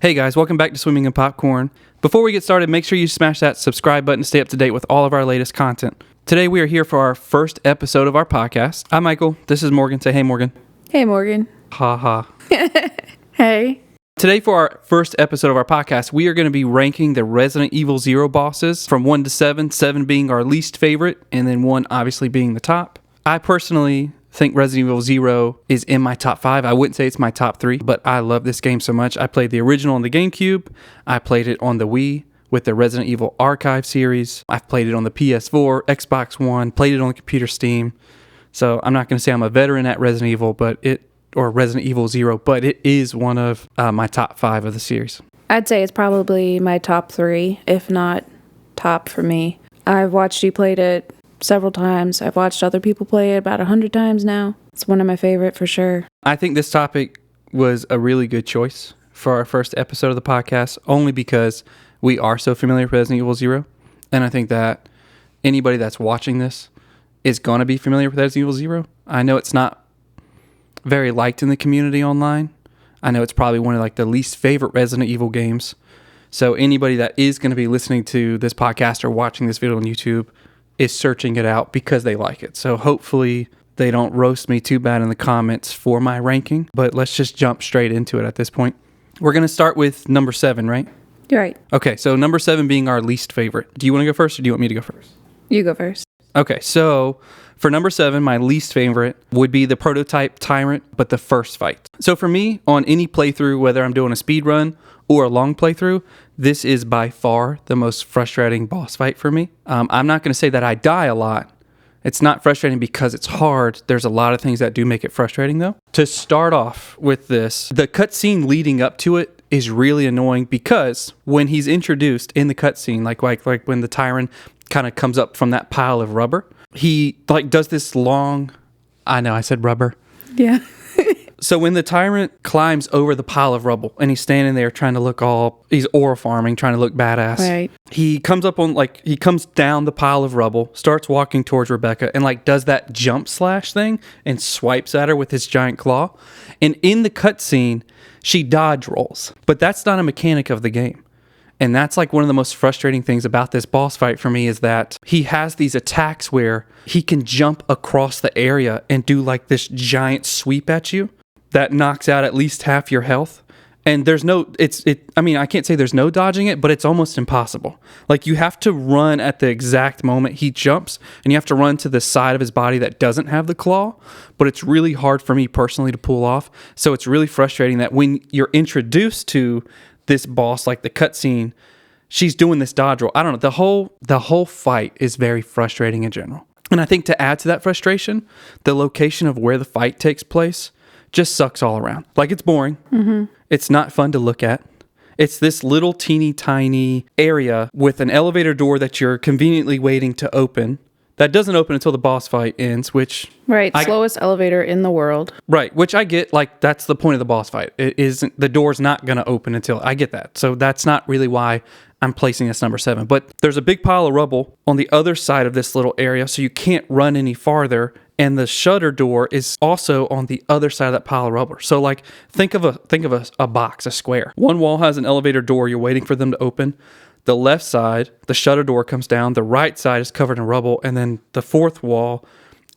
Hey guys, welcome back to Swimming in Popcorn. Before we get started, make sure you smash that subscribe button to stay up to date with all of our latest content. Today we are here for our first episode of our podcast. I'm Michael. This is Morgan. Say hey, Morgan. Hey, Morgan. Ha ha. Hey. Today for our first episode of our podcast, we are going to be ranking the Resident Evil 0 bosses from 1 to 7, 7 being our least favorite, and then 1 obviously being the top. I personally think Resident Evil 0 is in my top 5. I wouldn't say it's my top 3, but I love this game so much. I played the original on the GameCube. I played it on the Wii with the Resident Evil Archive series. I've played it on the PS4, Xbox One, played it on the computer Steam. So I'm not going to say I'm a veteran at Resident Evil, or Resident Evil 0, but it is one of my top 5 of the series. I'd say it's probably my top 3, if not top for me. I've watched you played it several times. I've watched other people play it about 100 times now. It's one of my favorite for sure. I think this topic was a really good choice for our first episode of the podcast, only because we are so familiar with Resident Evil 0. And I think that anybody that's watching this is going to be familiar with Resident Evil 0. I know it's not very liked in the community online. I know it's probably one of the least favorite Resident Evil games. So anybody that is going to be listening to this podcast or watching this video on YouTube is searching it out because they like it. So hopefully they don't roast me too bad in the comments for my ranking, but let's just jump straight into it at this point. We're going to start with number 7, right? You're right. Okay, so number 7 being our least favorite. Do you want to go first or do you want me to go first? You go first. Okay, so for number 7, my least favorite would be the prototype Tyrant, but the first fight. So for me, on any playthrough, whether I'm doing a speed run or a long playthrough, this is by far the most frustrating boss fight for me. I'm not going to say that I die a lot. It's not frustrating because it's hard. There's a lot of things that do make it frustrating, though. To start off with this, the cutscene leading up to it is really annoying because when he's introduced in the cutscene, like when the Tyrant kind of comes up from that pile of rubber, he does this long, I know I said rubber. Yeah. So when the Tyrant climbs over the pile of rubble and he's standing there trying to look he's aura farming, trying to look badass. Right. He comes up on, he comes down the pile of rubble, starts walking towards Rebecca and does that jump slash thing and swipes at her with his giant claw. And in the cutscene, she dodge rolls, but that's not a mechanic of the game. And that's one of the most frustrating things about this boss fight for me is that he has these attacks where he can jump across the area and do this giant sweep at you that knocks out at least half your health. And there's I can't say there's no dodging it, but it's almost impossible. You have to run at the exact moment he jumps and you have to run to the side of his body that doesn't have the claw, but it's really hard for me personally to pull off. So it's really frustrating that when you're introduced to this boss, the cutscene, she's doing this dodge roll. I don't know. The whole fight is very frustrating in general. And I think to add to that frustration, the location of where the fight takes place just sucks all around. It's boring. Mm-hmm. It's not fun to look at. It's this little teeny tiny area with an elevator door that you're conveniently waiting to open. That doesn't open until the boss fight ends, which... Right, slowest elevator in the world. Right, which I get, that's the point of the boss fight. It isn't, the door's not going to open until... I get that. So that's not really why I'm placing this number 7. But there's a big pile of rubble on the other side of this little area, so you can't run any farther. And the shutter door is also on the other side of that pile of rubber. So think of a box, a square. One wall has an elevator door. You're waiting for them to open. The left side, the shutter door comes down. The right side is covered in rubble. And then the fourth wall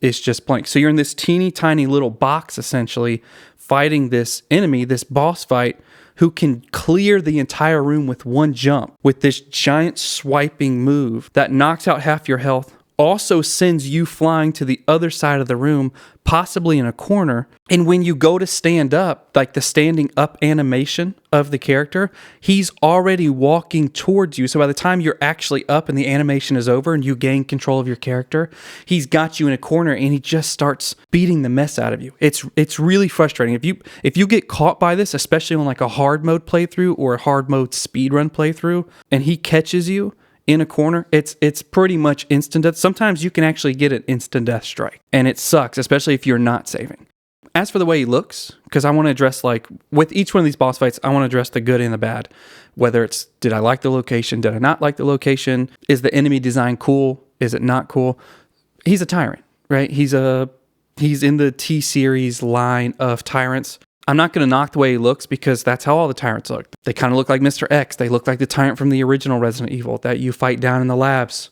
is just blank. So you're in this teeny tiny little box, essentially, fighting this enemy, this boss fight, who can clear the entire room with one jump with this giant swiping move that knocks out half your health, also sends you flying to the other side of the room, possibly in a corner. And when you go to stand up, the standing up animation of the character, he's already walking towards you. So by the time you're actually up and the animation is over and you gain control of your character, he's got you in a corner and he just starts beating the mess out of you. It's really frustrating. If you get caught by this, especially on a hard mode playthrough or a hard mode speedrun playthrough, and he catches you in a corner, it's pretty much instant death. Sometimes you can actually get an instant death strike, and it sucks, especially if you're not saving. As for the way he looks, because I want to address, with each one of these boss fights, I want to address the good and the bad. Whether it's, did I like the location? Did I not like the location? Is the enemy design cool? Is it not cool? He's a tyrant, right? He's in the T-Series line of tyrants. I'm not going to knock the way he looks because that's how all the tyrants look. They kind of look like Mr. X. They look like the tyrant from the original Resident Evil that you fight down in the labs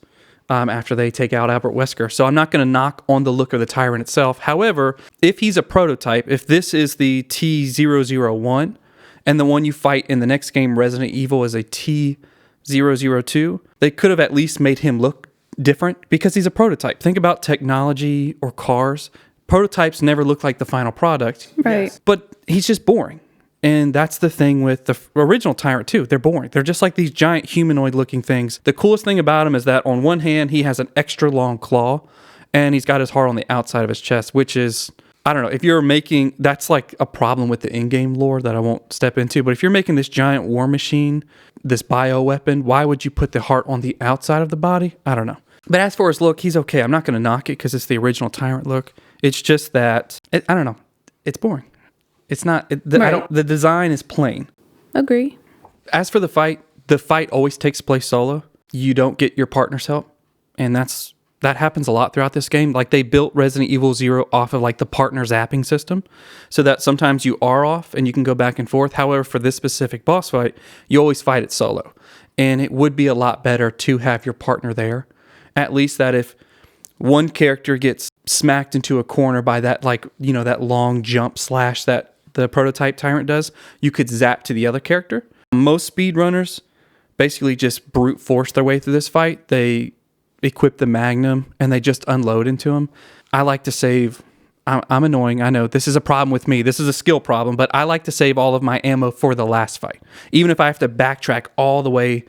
after they take out Albert Wesker. So I'm not going to knock on the look of the tyrant itself. However, if he's a prototype, if this is the T001 and the one you fight in the next game, Resident Evil, is a T002, they could have at least made him look different because he's a prototype. Think about technology or cars. Prototypes never look like the final product. Right. Yes. But he's just boring. And that's the thing with the original Tyrant too. They're boring. They're just like these giant humanoid looking things. The coolest thing about him is that on one hand, he has an extra long claw and he's got his heart on the outside of his chest, which is, I don't know, if you're making, that's like a problem with the in-game lore that I won't step into. But if you're making this giant war machine, this bioweapon, why would you put the heart on the outside of the body? I don't know. But as for his look, he's okay. I'm not going to knock it because it's the original Tyrant look. It's just that, I don't know, it's boring. It's not, the design is plain. Agree. As for the fight always takes place solo. You don't get your partner's help. And that happens a lot throughout this game. Like they built Resident Evil 0 off of like the partner zapping system so that sometimes you are off and you can go back and forth. However, for this specific boss fight, you always fight it solo. And it would be a lot better to have your partner there. At least that if one character gets smacked into a corner by that, like, you know, that long jump slash that the prototype Tyrant does, you could zap to the other character. Most speedrunners basically just brute force their way through this fight. They equip the Magnum and they just unload into him. I like to save, I'm annoying, I know, this is a problem with me. This is a skill problem, but I like to save all of my ammo for the last fight. Even if I have to backtrack all the way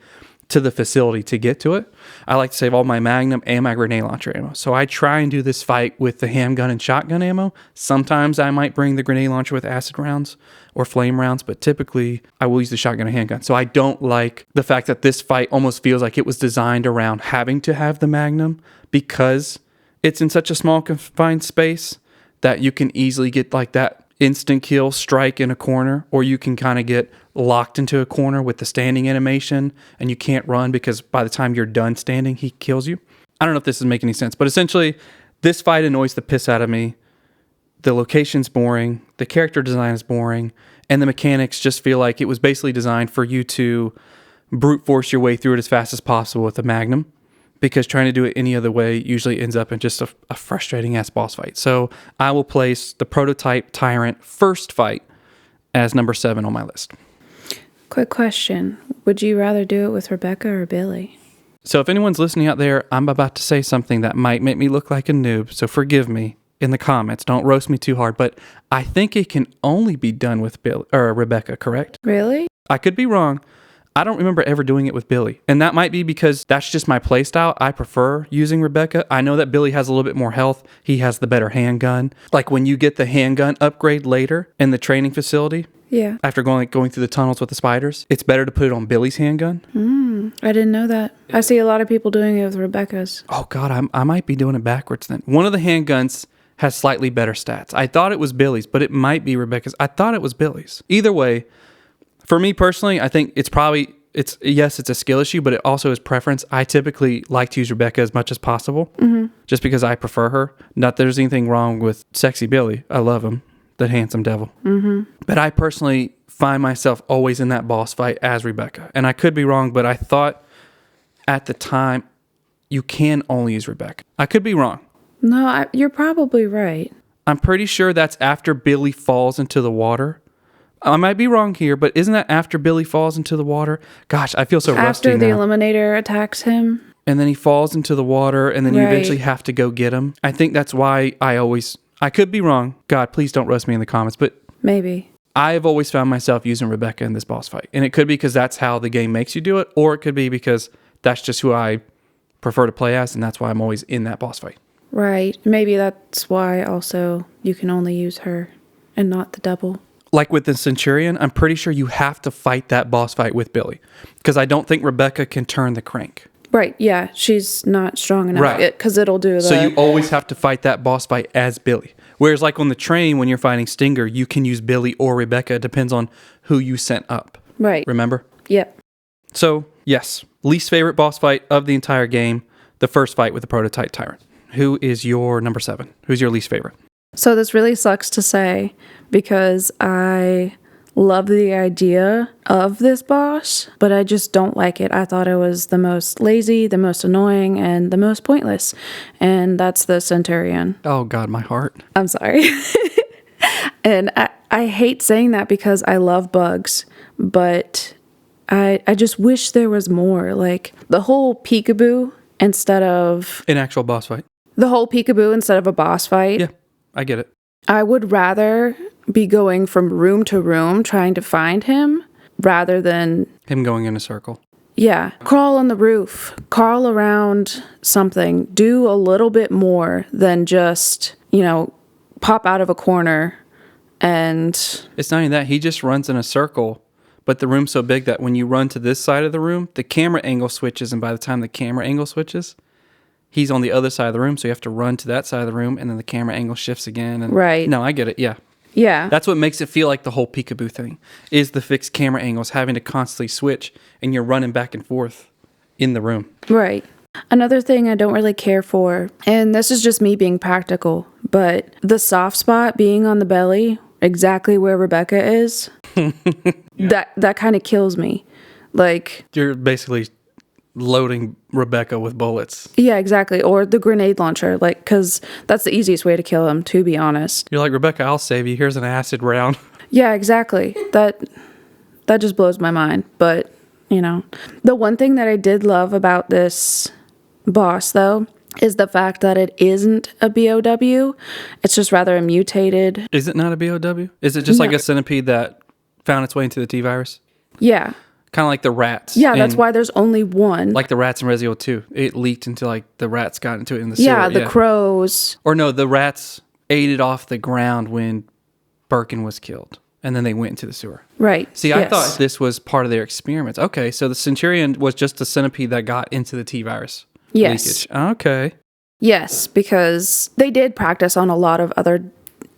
to the facility to get to it, I like to save all my Magnum and my grenade launcher ammo. So I try and do this fight with the handgun and shotgun ammo. Sometimes I might bring the grenade launcher with acid rounds or flame rounds, but typically I will use the shotgun and handgun. So I don't like the fact that this fight almost feels like it was designed around having to have the Magnum because it's in such a small confined space that you can easily get like that instant kill strike in a corner, or you can kind of get locked into a corner with the standing animation and you can't run because by the time you're done standing, he kills you. I don't know if this is making any sense, but essentially this fight annoys the piss out of me. The location's boring, the character design is boring, and the mechanics just feel like it was basically designed for you to brute force your way through it as fast as possible with the Magnum, because trying to do it any other way usually ends up in just a frustrating ass boss fight. So I will place the prototype Tyrant first fight as number 7 on my list. Quick question. Would you rather do it with Rebecca or Billy? So if anyone's listening out there, I'm about to say something that might make me look like a noob, so forgive me in the comments. Don't roast me too hard, but I think it can only be done with Billy or Rebecca, correct? Really? I could be wrong. I don't remember ever doing it with Billy. And that might be because that's just my playstyle. I prefer using Rebecca. I know that Billy has a little bit more health. He has the better handgun. Like when you get the handgun upgrade later in the training facility, yeah, after going through the tunnels with the spiders, it's better to put it on Billy's handgun. I didn't know that. I see a lot of people doing it with Rebecca's. Oh God, I might be doing it backwards then. One of the handguns has slightly better stats. I thought it was Billy's, but it might be Rebecca's. I thought it was Billy's. Either way, for me personally, I think it's a skill issue, but it also is preference. I typically like to use Rebecca as much as possible, just because I prefer her. Not that there's anything wrong with Sexy Billy. I love him, the handsome devil. But I personally find myself always in that boss fight as Rebecca. And I could be wrong, but I thought at the time you can only use Rebecca. I could be wrong. No, you're probably right. I'm pretty sure that's after Billy falls into the water. I might be wrong here, but isn't that after Billy falls into the water? Gosh, I feel so rusty now. After the Eliminator attacks him. And then he falls into the water, and then you eventually have to go get him. I think that's why I could be wrong. God, please don't roast me in the comments, but maybe. I've always found myself using Rebecca in this boss fight. And it could be because that's how the game makes you do it, or it could be because that's just who I prefer to play as, and that's why I'm always in that boss fight. Right. Maybe that's why also you can only use her and not the double. Like with the Centurion, I'm pretty sure you have to fight that boss fight with Billy, because I don't think Rebecca can turn the crank. Right, yeah, she's not strong enough. Right. Because it'll do the... So you always have to fight that boss fight as Billy. Whereas like on the train, when you're fighting Stinger, you can use Billy or Rebecca. It depends on who you sent up. Right. Remember? Yep. So, yes, least favorite boss fight of the entire game, the first fight with the prototype Tyrant. Who is your number 7? Who's your least favorite? So this really sucks to say because I love the idea of this boss, but I just don't like it. I thought it was the most lazy, the most annoying, and the most pointless. And that's the Centurion. Oh, God, my heart. I'm sorry. And I hate saying that because I love bugs, but I just wish there was more. Like the whole peekaboo instead of An actual boss fight. the whole peekaboo instead of a boss fight. Yeah, I get it. I would rather be going from room to room trying to find him rather than, Him going in a circle. yeah, crawl on the roof, crawl around something, do a little bit more than just, pop out of a corner and It's not even that. He just runs in a circle, but the room's so big that when you run to this side of the room, the camera angle switches, and by the time the camera angle switches, he's on the other side of the room, so you have to run to that side of the room, and then the camera angle shifts again. And Right. No, I get it. Yeah. yeah. That's what makes it feel like the whole peekaboo thing is the fixed camera angles having to constantly switch, and you're running back and forth in the room. Right. Another thing I don't really care for, and this is just me being practical, but the soft spot being on the belly, exactly where Rebecca is, that kind of kills me. Like, You're basically loading Rebecca with bullets. yeah, exactly. Or the grenade launcher, like, because that's the easiest way to kill him, to be honest. You're like, Rebecca, I'll save you. Here's an acid round. Yeah, exactly. That just blows my mind. But, the one thing that I did love about this boss, though, is the fact that it isn't a BOW. It's just rather a mutated. Is it not a BOW? Is it just like a centipede that found its way into the T-virus? Yeah. Kind of like the rats. Yeah, that's why there's only one. Like the rats in Resident Evil 2. It leaked into like the rats got into it in the sewer. Yeah, the crows. Or no, the rats ate it off the ground when Birkin was killed. And then they went into the sewer. Right. See, I thought this was part of their experiments. Okay, so the Centurion was just a centipede that got into the T-virus Yes. leakage. Okay. Yes, because they did practice on a lot of other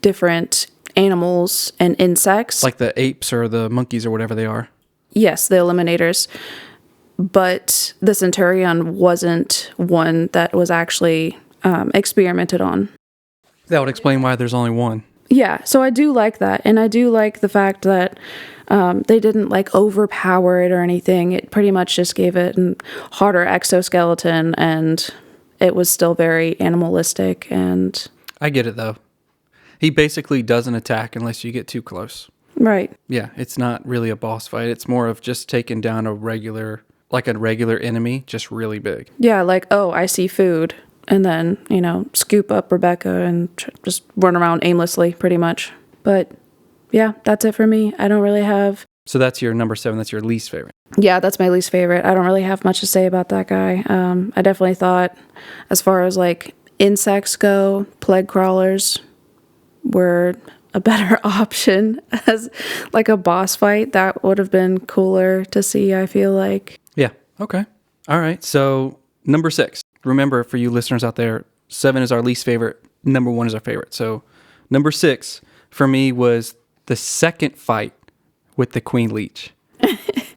different animals and insects. Like the apes or the monkeys or whatever they are. Yes, the eliminators. But the Centurion wasn't one that was actually experimented on. That would explain why there's only one. Yeah, so I do like that. And I do like the fact that they didn't like overpower it or anything. It pretty much just gave it a harder exoskeleton, and it was still very animalistic. And I get it though. He basically doesn't attack unless you get too close. right. Yeah, it's not really a boss fight. It's more of just taking down a regular enemy, just really big. Yeah, like, oh, I see food. And then, scoop up Rebecca and just run around aimlessly, pretty much. But yeah, that's it for me. I don't really have. So that's your number 7. That's your least favorite. Yeah, that's my least favorite. I don't really have much to say about that guy. I definitely thought, as far as like insects go, plague crawlers were a better option as like a boss fight. That would have been cooler to see, I feel like. Yeah. Okay. All right. So number 6. Remember, for you listeners out there, 7 is our least favorite. Number 1 is our favorite. So number 6 for me was the second fight with the Queen Leech.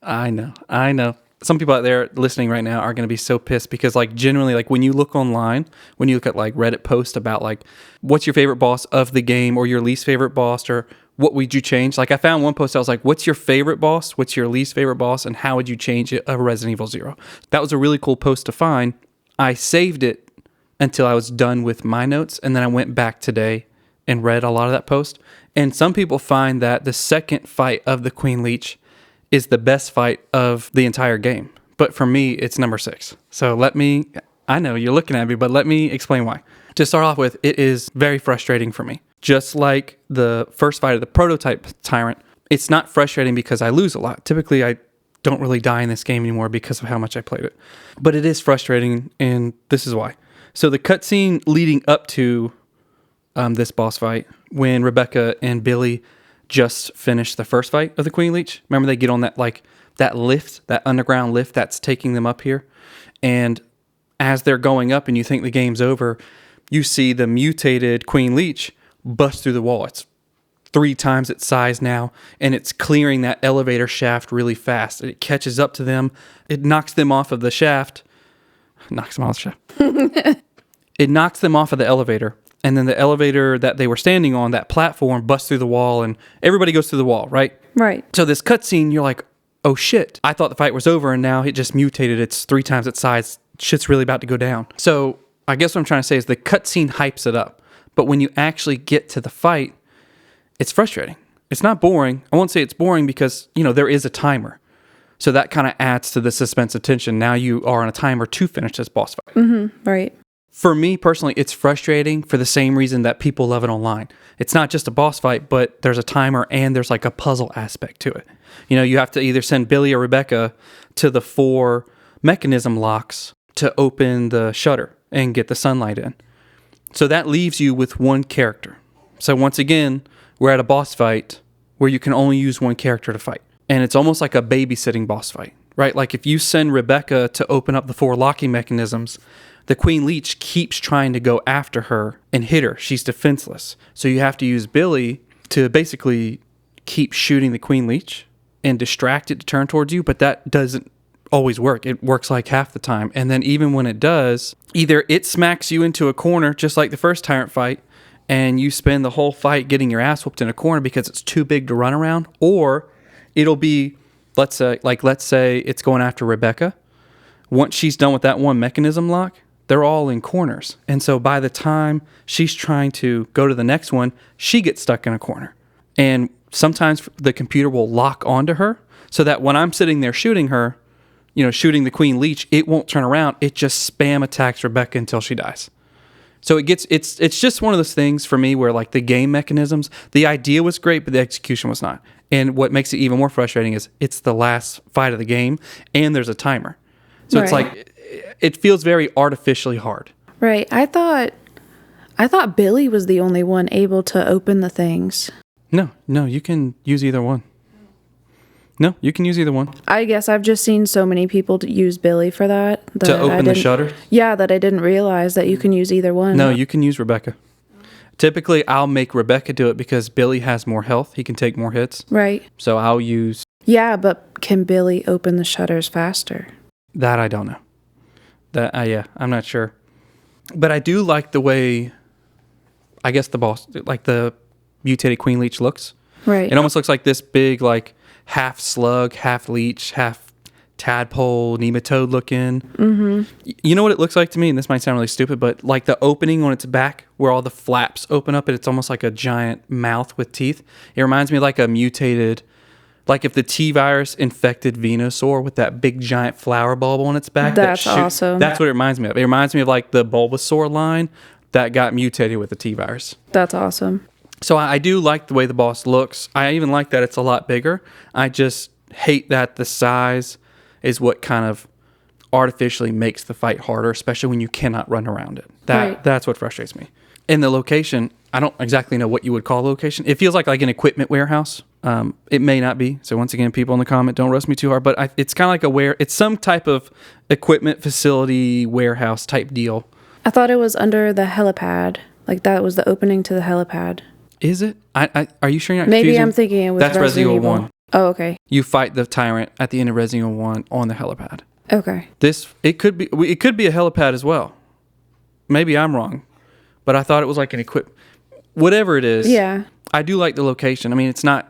I know. Some people out there listening right now are going to be so pissed because, like, generally, like, when you look online, when you look at, like, Reddit posts about, like, what's your favorite boss of the game or your least favorite boss or what would you change? Like, I found one post that was like, what's your favorite boss? What's your least favorite boss? And how would you change it of Resident Evil 0? That was a really cool post to find. I saved it until I was done with my notes, and then I went back today and read a lot of that post. And some people find that the second fight of the Queen Leech is the best fight of the entire game. But for me, it's number 6. So I know you're looking at me, but let me explain why. To start off with, it is very frustrating for me. Just like the first fight of the prototype tyrant, it's not frustrating because I lose a lot. Typically, I don't really die in this game anymore because of how much I played it. But it is frustrating, and this is why. So the cutscene leading up to this boss fight, when Rebecca and Billy just finished the first fight of the Queen Leech, remember they get on that lift, that underground lift that's taking them up here, and as they're going up and you think the game's over, you see the mutated Queen Leech bust through the wall. It's 3 times its size now, and it's clearing that elevator shaft really fast. It catches up to them. It knocks them off of the shaft. It knocks them off of the elevator, and then the elevator that they were standing on, that platform, busts through the wall, and everybody goes through the wall, right? Right. So this cutscene, you're like, oh shit, I thought the fight was over, and now it just mutated. It's 3 times its size. Shit's really about to go down. So I guess what I'm trying to say is the cutscene hypes it up, but when you actually get to the fight, it's frustrating. It's not boring. I won't say it's boring because, there is a timer. So that kind of adds to the suspense of tension. Now you are on a timer to finish this boss fight. Mm-hmm. Right. For me personally, it's frustrating for the same reason that people love it online. It's not just a boss fight, but there's a timer and there's like a puzzle aspect to it. You have to either send Billy or Rebecca to the 4 mechanism locks to open the shutter and get the sunlight in. So that leaves you with one character. So once again, we're at a boss fight where you can only use one character to fight. And it's almost like a babysitting boss fight, right? Like if you send Rebecca to open up the 4 locking mechanisms, the Queen Leech keeps trying to go after her and hit her. She's defenseless. So you have to use Billy to basically keep shooting the Queen Leech and distract it to turn towards you, but that doesn't always work. It works like half the time. And then even when it does, either it smacks you into a corner, just like the first Tyrant fight, and you spend the whole fight getting your ass whooped in a corner because it's too big to run around, or it'll be, let's say it's going after Rebecca. Once she's done with that one mechanism lock, they're all in corners. And so by the time she's trying to go to the next one, she gets stuck in a corner. And sometimes the computer will lock onto her so that when I'm sitting there shooting her, shooting the Queen Leech, it won't turn around. It just spam attacks Rebecca until she dies. So it's just one of those things for me where like the game mechanisms, the idea was great, but the execution was not. And what makes it even more frustrating is it's the last fight of the game and there's a timer. So It's like, it feels very artificially hard. Right. I thought Billy was the only one able to open the things. No, you can use either one. No, you can use either one. I guess I've just seen so many people use Billy for that. To open the shutter? Yeah, that I didn't realize that you can use either one. No, you can use Rebecca. Typically, I'll make Rebecca do it because Billy has more health. He can take more hits. Right. So I'll use... Yeah, but can Billy open the shutters faster? That I don't know. I'm not sure. But I do like the way, I guess the boss, like the mutated Queen Leech looks. Right. It almost looks like this big, like, half slug, half leech, half tadpole, nematode looking. Mm-hmm. You know what it looks like to me? And this might sound really stupid, but like the opening on its back where all the flaps open up and it's almost like a giant mouth with teeth. It reminds me of like a mutated, like if the T-virus infected Venusaur with that big giant flower bulb on its back. That's awesome. That's what it reminds me of. It reminds me of like the Bulbasaur line that got mutated with the T-virus. That's awesome. So I do like the way the boss looks. I even like that it's a lot bigger. I just hate that the size is what kind of artificially makes the fight harder, especially when you cannot run around it. That's what frustrates me. In the location, I don't exactly know what you would call the location. It feels like an equipment warehouse. It may not be. So once again, people in the comment, don't roast me too hard. But it's kind of like it's some type of equipment facility warehouse type deal. I thought it was under the helipad. Like that was the opening to the helipad. Is it? Are you sure you're not Maybe confusing? I'm thinking it was That's Resident Evil 1. Oh, okay. You fight the tyrant at the end of Resident Evil 1 on the helipad. Okay. It could be a helipad as well. Maybe I'm wrong, but I thought it was like an whatever it is. Yeah. I do like the location. I mean, it's not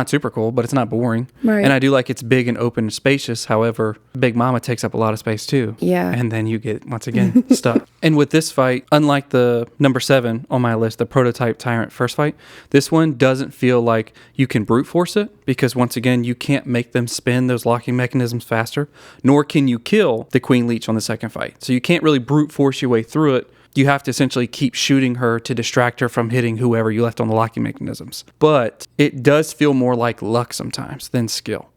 super cool, but it's not boring. Right. And I do like it's big and open and spacious. However, Big Mama takes up a lot of space too. Yeah. And then you get, once again, stuck. And with this fight, unlike the number 7 on my list, the prototype Tyrant first fight, this one doesn't feel like you can brute force it because once again, you can't make them spin those locking mechanisms faster, nor can you kill the Queen Leech on the second fight. So you can't really brute force your way through it. You have to essentially keep shooting her to distract her from hitting whoever you left on the locking mechanisms. But it does feel more like luck sometimes than skill.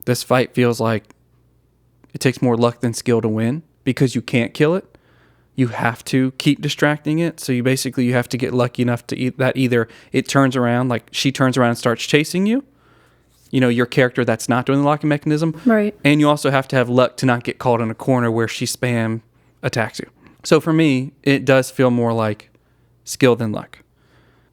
This fight feels like it takes more luck than skill to win because you can't kill it. You have to keep distracting it. So you have to get lucky enough to that either it turns around, like she turns around and starts chasing you, your character that's not doing the locking mechanism. Right. And you also have to have luck to not get caught in a corner where she spam attacks you. So for me, it does feel more like skill than luck.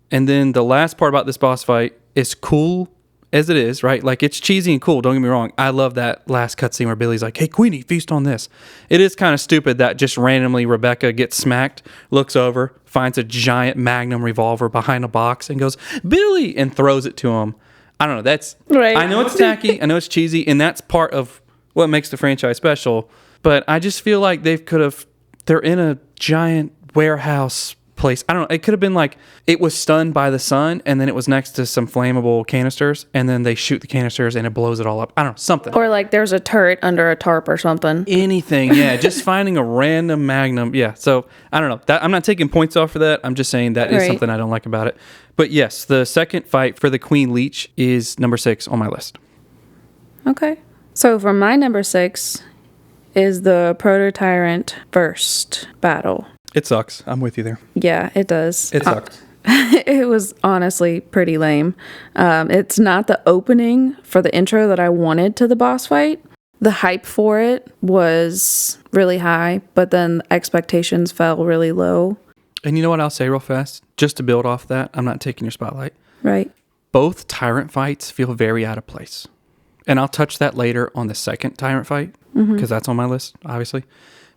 And then the last part about this boss fight is cool as it is, right? Like it's cheesy and cool, don't get me wrong. I love that last cutscene where Billy's like, hey, Queenie, feast on this. It is kind of stupid that just randomly Rebecca gets smacked, looks over, finds a giant Magnum revolver behind a box and goes, Billy, and throws it to him. I don't know. That's Right. I know it's tacky. I know it's cheesy. And that's part of what makes the franchise special. But I just feel like they're in a giant warehouse place. I don't know. It could have been like it was stunned by the sun and then it was next to some flammable canisters and then they shoot the canisters and it blows it all up. I don't know. Something. Or like there's a turret under a tarp or something. Anything. Yeah. Just finding a random Magnum. Yeah. So I don't know. I'm not taking points off for that. I'm just saying that is something I don't like about it. But yes, the second fight for the Queen Leech is number 6 on my list. Okay. So for my number 6 is the Proto-Tyrant first battle. It sucks. I'm with you there. Yeah, it does. It sucks. It was honestly pretty lame. It's not the opening for the intro that I wanted to the boss fight. The hype for it was really high, but then expectations fell really low. And you know what I'll say real fast? Just to build off that, I'm not taking your spotlight. Right. Both Tyrant fights feel very out of place. And I'll touch that later on the second Tyrant fight, because that's on my list, obviously.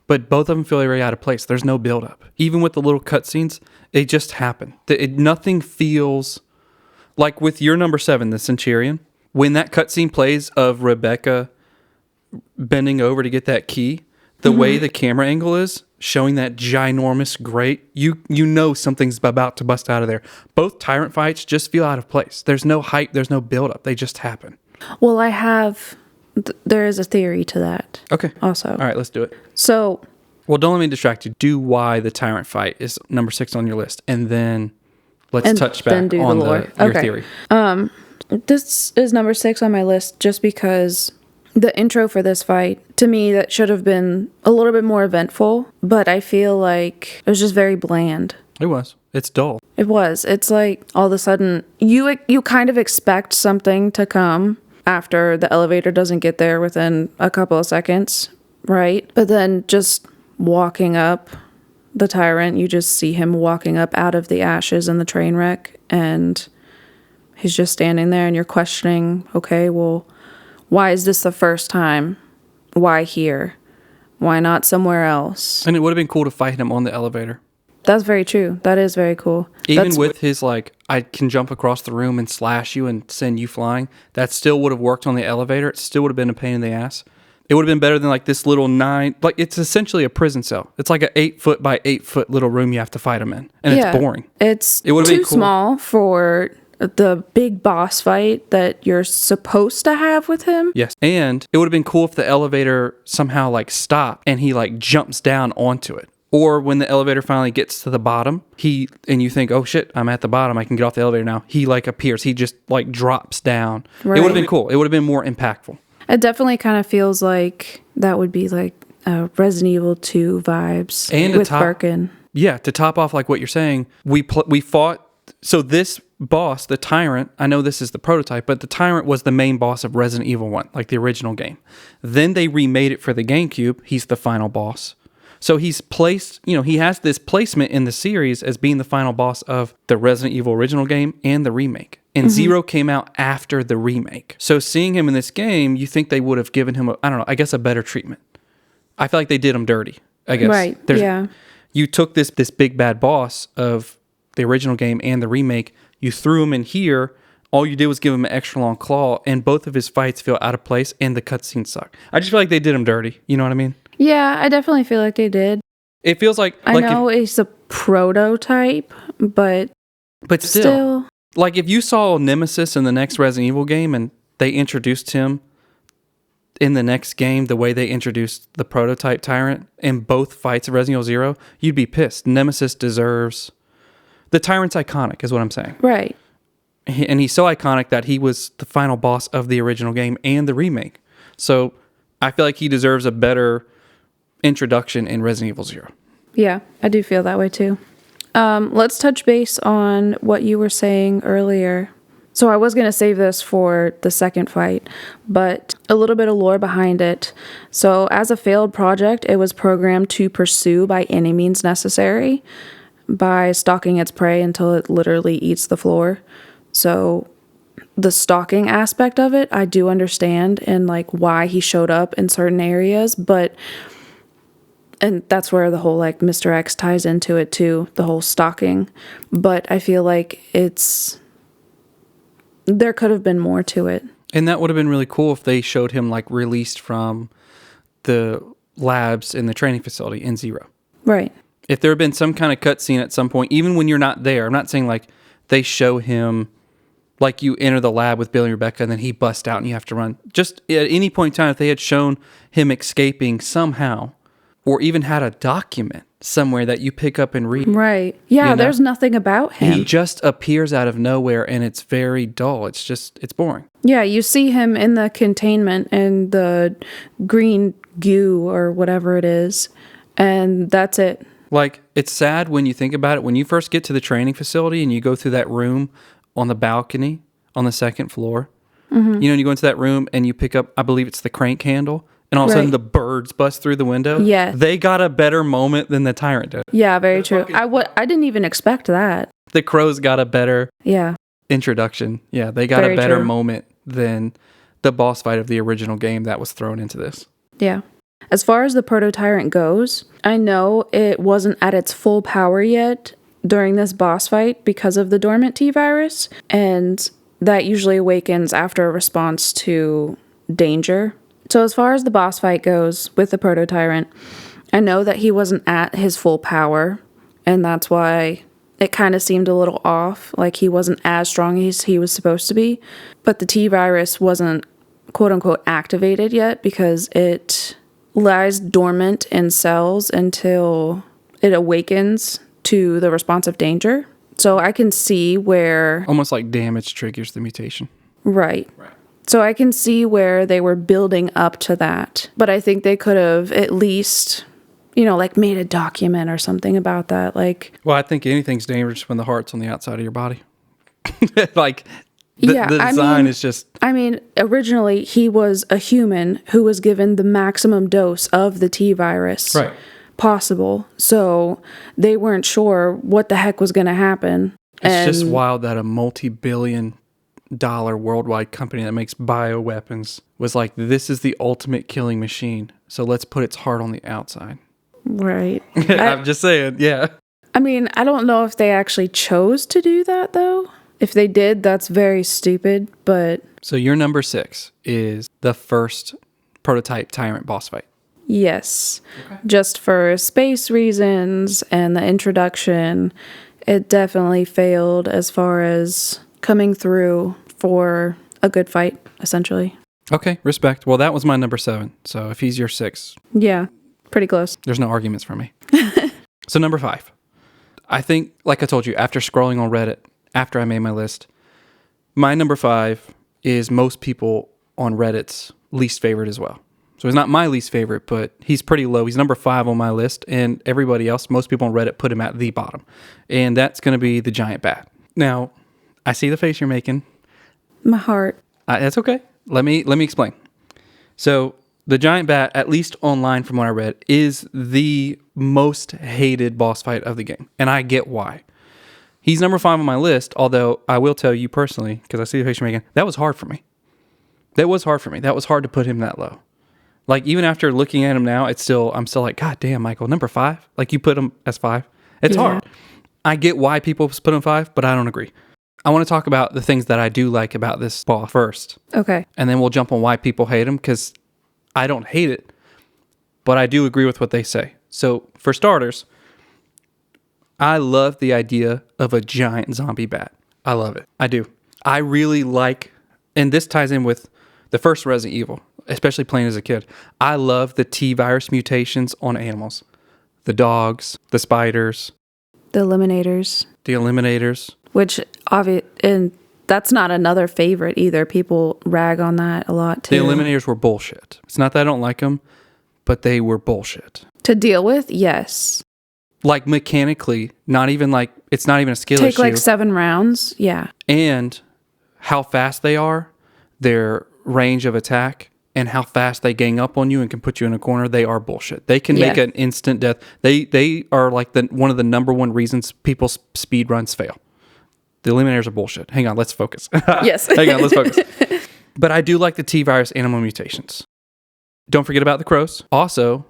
But both of them feel very out of place. There's no build-up. Even with the little cutscenes, they just happen. Nothing feels... Like with your number 7, the Centurion, when that cutscene plays of Rebecca bending over to get that key, the way the camera angle is, showing that ginormous grate, you know something's about to bust out of there. Both Tyrant fights just feel out of place. There's no hype. There's no build-up. They just happen. Well, there is a theory to that. Okay. Also. All right, let's do it. So... Well, don't let me distract you. Do why the Tyrant fight is number 6 on your list, and then let's touch back on your theory. This is number 6 on my list just because the intro for this fight, to me, that should have been a little bit more eventful, but I feel like it was just very bland. It was. It's dull. It was. It's like all of a sudden you kind of expect something to come after the elevator doesn't get there within a couple of seconds, right? But then just walking up the Tyrant, you just see him walking up out of the ashes in the train wreck, and he's just standing there, and you're questioning, okay, well, why is this the first time? Why here? Why not somewhere else? And it would have been cool to fight him on the elevator. That's very true. That is very cool. Even with his, like, I can jump across the room and slash you and send you flying, that still would have worked on the elevator. It still would have been a pain in the ass. It would have been better than, like, this little it's essentially a prison cell. It's like an 8-foot by 8-foot little room you have to fight him in. And it's boring. It would too small for the big boss fight that you're supposed to have with him. Yes. And it would have been cool if the elevator somehow, like, stopped and he, like, jumps down onto it. Or when the elevator finally gets to the bottom, and you think, oh shit, I'm at the bottom, I can get off the elevator now. He like appears. He just like drops down. Right. It would have been cool. It would have been more impactful. It definitely kind of feels like that would be like Resident Evil 2 vibes and with Birkin. Yeah, to top off like what you're saying, we fought. So this boss, the Tyrant, I know this is the prototype, but the Tyrant was the main boss of Resident Evil 1, like the original game. Then they remade it for the GameCube. He's the final boss. So he's placed, he has this placement in the series as being the final boss of the Resident Evil original game and the remake. And Zero came out after the remake. So seeing him in this game, you think they would have given him, a better treatment. I feel like they did him dirty, I guess. Right, yeah. You took this big bad boss of the original game and the remake, you threw him in here, all you did was give him an extra long claw, and both of his fights feel out of place, and the cutscenes suck. I just feel like they did him dirty. You know what I mean? Yeah, I definitely feel like they did. It feels like... I know it's a prototype, but still... Like, if you saw Nemesis in the next Resident Evil game, and they introduced him in the next game the way they introduced the prototype Tyrant in both fights of Resident Evil 0, you'd be pissed. Nemesis deserves... The Tyrant's iconic, is what I'm saying. Right. And he's so iconic that he was the final boss of the original game and the remake. So I feel like he deserves a better introduction in Resident Evil 0. Yeah, I do feel that way too. Let's touch base on what you were saying earlier. So I was going to save this for the second fight, but a little bit of lore behind it. So as a failed project, it was programmed to pursue by any means necessary by stalking its prey until it literally eats the floor. So the stalking aspect of it, I do understand, and like why he showed up in certain areas, but And that's where the whole like Mr. X ties into it too, the whole stalking. But I feel like there could have been more to it. And that would have been really cool if they showed him like released from the labs in the training facility in Zero. Right. If there had been some kind of cutscene at some point, even when you're not there, I'm not saying like they show him like you enter the lab with Billy and Rebecca and then he busts out and you have to run. Just at any point in time, if they had shown him escaping somehow, or even had a document somewhere that you pick up and read. Right. Yeah, you know? there's nothing about him. He just appears out of nowhere and it's very dull. It's boring. Yeah, you see him in the containment and the green goo or whatever it is, and that's it. Like, it's sad when you think about it. When you first get to the training facility and you go through that room on the balcony on the second floor, and you go into that room and you pick up, I believe it's the crank handle, and all of a sudden the birds bust through the window. Yeah. They got a better moment than the tyrant did. Yeah, very true. I didn't even expect that. The crows got a better Yeah. introduction. Yeah, they got Very a better true. moment than the boss fight of the original game that was thrown into this. Yeah. As far as the proto-tyrant goes, I know it wasn't at its full power yet during this boss fight because of the dormant T-virus, and that usually awakens after a response to danger. So as far as the boss fight goes with the proto-tyrant, I know that he wasn't at his full power, and that's why it kind of seemed a little off, like he wasn't as strong as he was supposed to be. But the T-virus wasn't quote-unquote activated yet because it lies dormant in cells until it awakens to the response of danger. So I can see where... Almost like damage triggers the mutation. Right. So I can see where they were building up to that. But I think they could have at least, like made a document or something about that. Like, Well, I think anything's dangerous when the heart's on the outside of your body. Like, the design is just... I mean, originally he was a human who was given the maximum dose of the T-virus possible. So they weren't sure what the heck was going to happen. It's just wild that a multi-billion-dollar worldwide company that makes bioweapons was like, this is the ultimate killing machine, so let's put its heart on the outside. Right. I'm just saying, yeah. I mean, I don't know if they actually chose to do that, though. If they did, that's very stupid, but... So your number 6 is the first prototype tyrant boss fight. Yes. Okay. Just for space reasons and the introduction, it definitely failed as far as coming through for a good fight, essentially. Okay, respect. Well, that was my number 7. So if he's your 6... Yeah, pretty close. There's no arguments for me. So number 5. I think, like I told you, after scrolling on Reddit, after I made my list, my number 5 is most people on Reddit's least favorite as well. So he's not my least favorite, but he's pretty low. He's number 5 on my list, and everybody else, most people on Reddit, put him at the bottom. And that's going to be the giant bat. Now, I see the face you're making. My heart. That's okay. Let me explain. So the giant bat, at least online from what I read, is the most hated boss fight of the game. And I get why. He's number 5 on my list, although I will tell you personally, because I see the face you're making, that was hard for me. That was hard to put him that low. Like, even after looking at him now, I'm still like, God damn, Michael, number 5? Like, you put him as 5? It's hard. I get why people put him 5, but I don't agree. I want to talk about the things that I do like about this boss first. Okay. And then we'll jump on why people hate him, because I don't hate it, but I do agree with what they say. So, for starters, I love the idea of a giant zombie bat. I love it. I do. I really like, and this ties in with the first Resident Evil, especially playing as a kid. I love the T-virus mutations on animals. The dogs, the spiders. The Eliminators. Which, and that's not another favorite either. People rag on that a lot too. The Eliminators were bullshit. It's not that I don't like them, but they were bullshit. To deal with, yes. Like, mechanically, it's not even a skill issue. Take like 7 rounds, yeah. And how fast they are, their range of attack, and how fast they gang up on you and can put you in a corner, they are bullshit. They can make an instant death. They are like one of the number one reasons people's speed runs fail. The Eliminators are bullshit. Hang on, let's focus. Yes. Hang on, let's focus. But I do like the T-virus animal mutations. Don't forget about the crows. Also,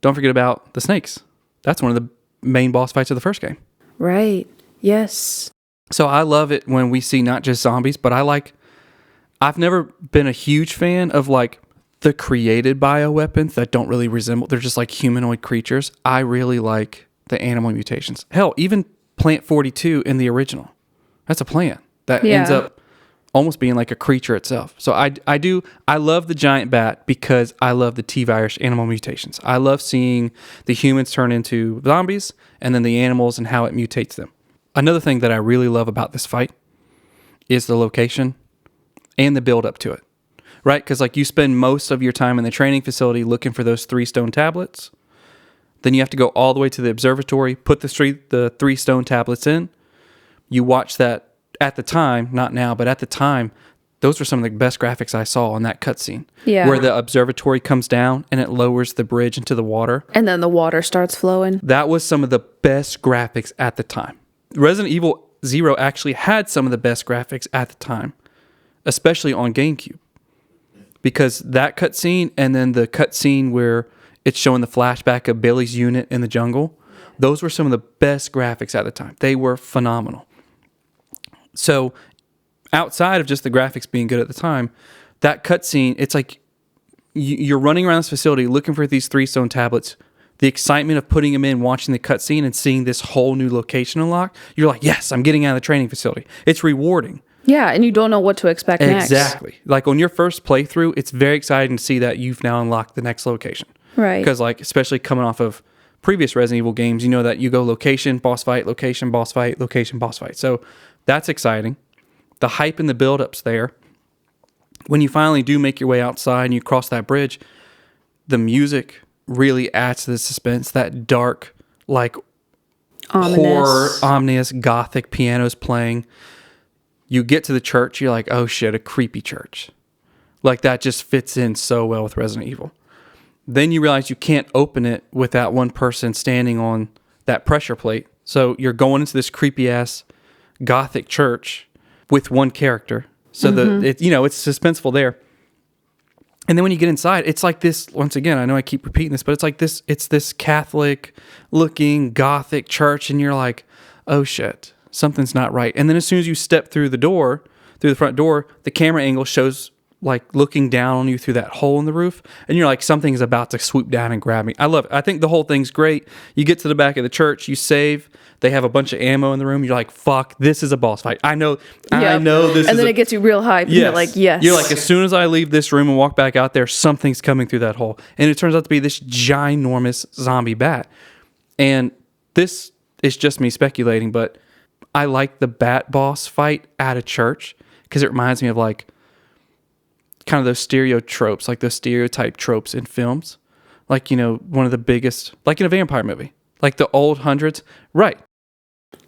don't forget about the snakes. That's one of the main boss fights of the first game. Right. Yes. So I love it when we see not just zombies, but I've never been a huge fan of like the created bioweapons that don't really resemble, they're just like humanoid creatures. I really like the animal mutations. Hell, even Plant 42 in the original. That's a plant that ends up almost being like a creature itself. So I love the giant bat because I love the T-virus animal mutations. I love seeing the humans turn into zombies and then the animals and how it mutates them. Another thing that I really love about this fight is the location and the build up to it, right? Because like you spend most of your time in the training facility looking for those 3 stone tablets. Then you have to go all the way to the observatory, put the 3 stone tablets in. You watch that at the time, not now, but at the time, those were some of the best graphics I saw on that cutscene. Yeah. Where the observatory comes down and it lowers the bridge into the water. And then the water starts flowing. That was some of the best graphics at the time. Resident Evil 0 actually had some of the best graphics at the time, especially on GameCube. Because that cutscene and then the cutscene where it's showing the flashback of Billy's unit in the jungle, those were some of the best graphics at the time. They were phenomenal. So outside of just the graphics being good at the time, that cutscene, it's like you're running around this facility looking for these 3 stone tablets. The excitement of putting them in, watching the cutscene, and seeing this whole new location unlock, you're like, yes, I'm getting out of the training facility. It's rewarding. Yeah, and you don't know what to expect next. Exactly. Like on your first playthrough, it's very exciting to see that you've now unlocked the next location. Right. Because like, especially coming off of previous Resident Evil games, you know that you go location, boss fight, location, boss fight, location, boss fight. So that's exciting. The hype and the build-up's there. When you finally do make your way outside and you cross that bridge, the music really adds to the suspense. That dark, like horror, ominous, gothic pianos playing. You get to the church, you're like, oh shit, a creepy church. Like that just fits in so well with Resident Evil. Then you realize you can't open it with that one person standing on that pressure plate. So you're going into this creepy ass gothic church with one character. So it's suspenseful there. And then when you get inside, it's like this, once again, I know I keep repeating this, but it's this Catholic looking gothic church, and you're like, oh shit, something's not right. And then as soon as you step through the front door, the camera angle shows like looking down on you through that hole in the roof, and you're like, something's about to swoop down and grab me. I love it. I think the whole thing's great. You get to the back of the church, you save, they have a bunch of ammo in the room. You're like, fuck, this is a boss fight. I know this. And then it gets you real hyped. Yes. You're like, yes. You're like, as soon as I leave this room and walk back out there, something's coming through that hole. And it turns out to be this ginormous zombie bat. And this is just me speculating, but I like the bat boss fight at a church because it reminds me of like kind of those stereotropes, like those stereotype tropes in films. Like, one of the biggest, like in a vampire movie, like the old hundreds. Right.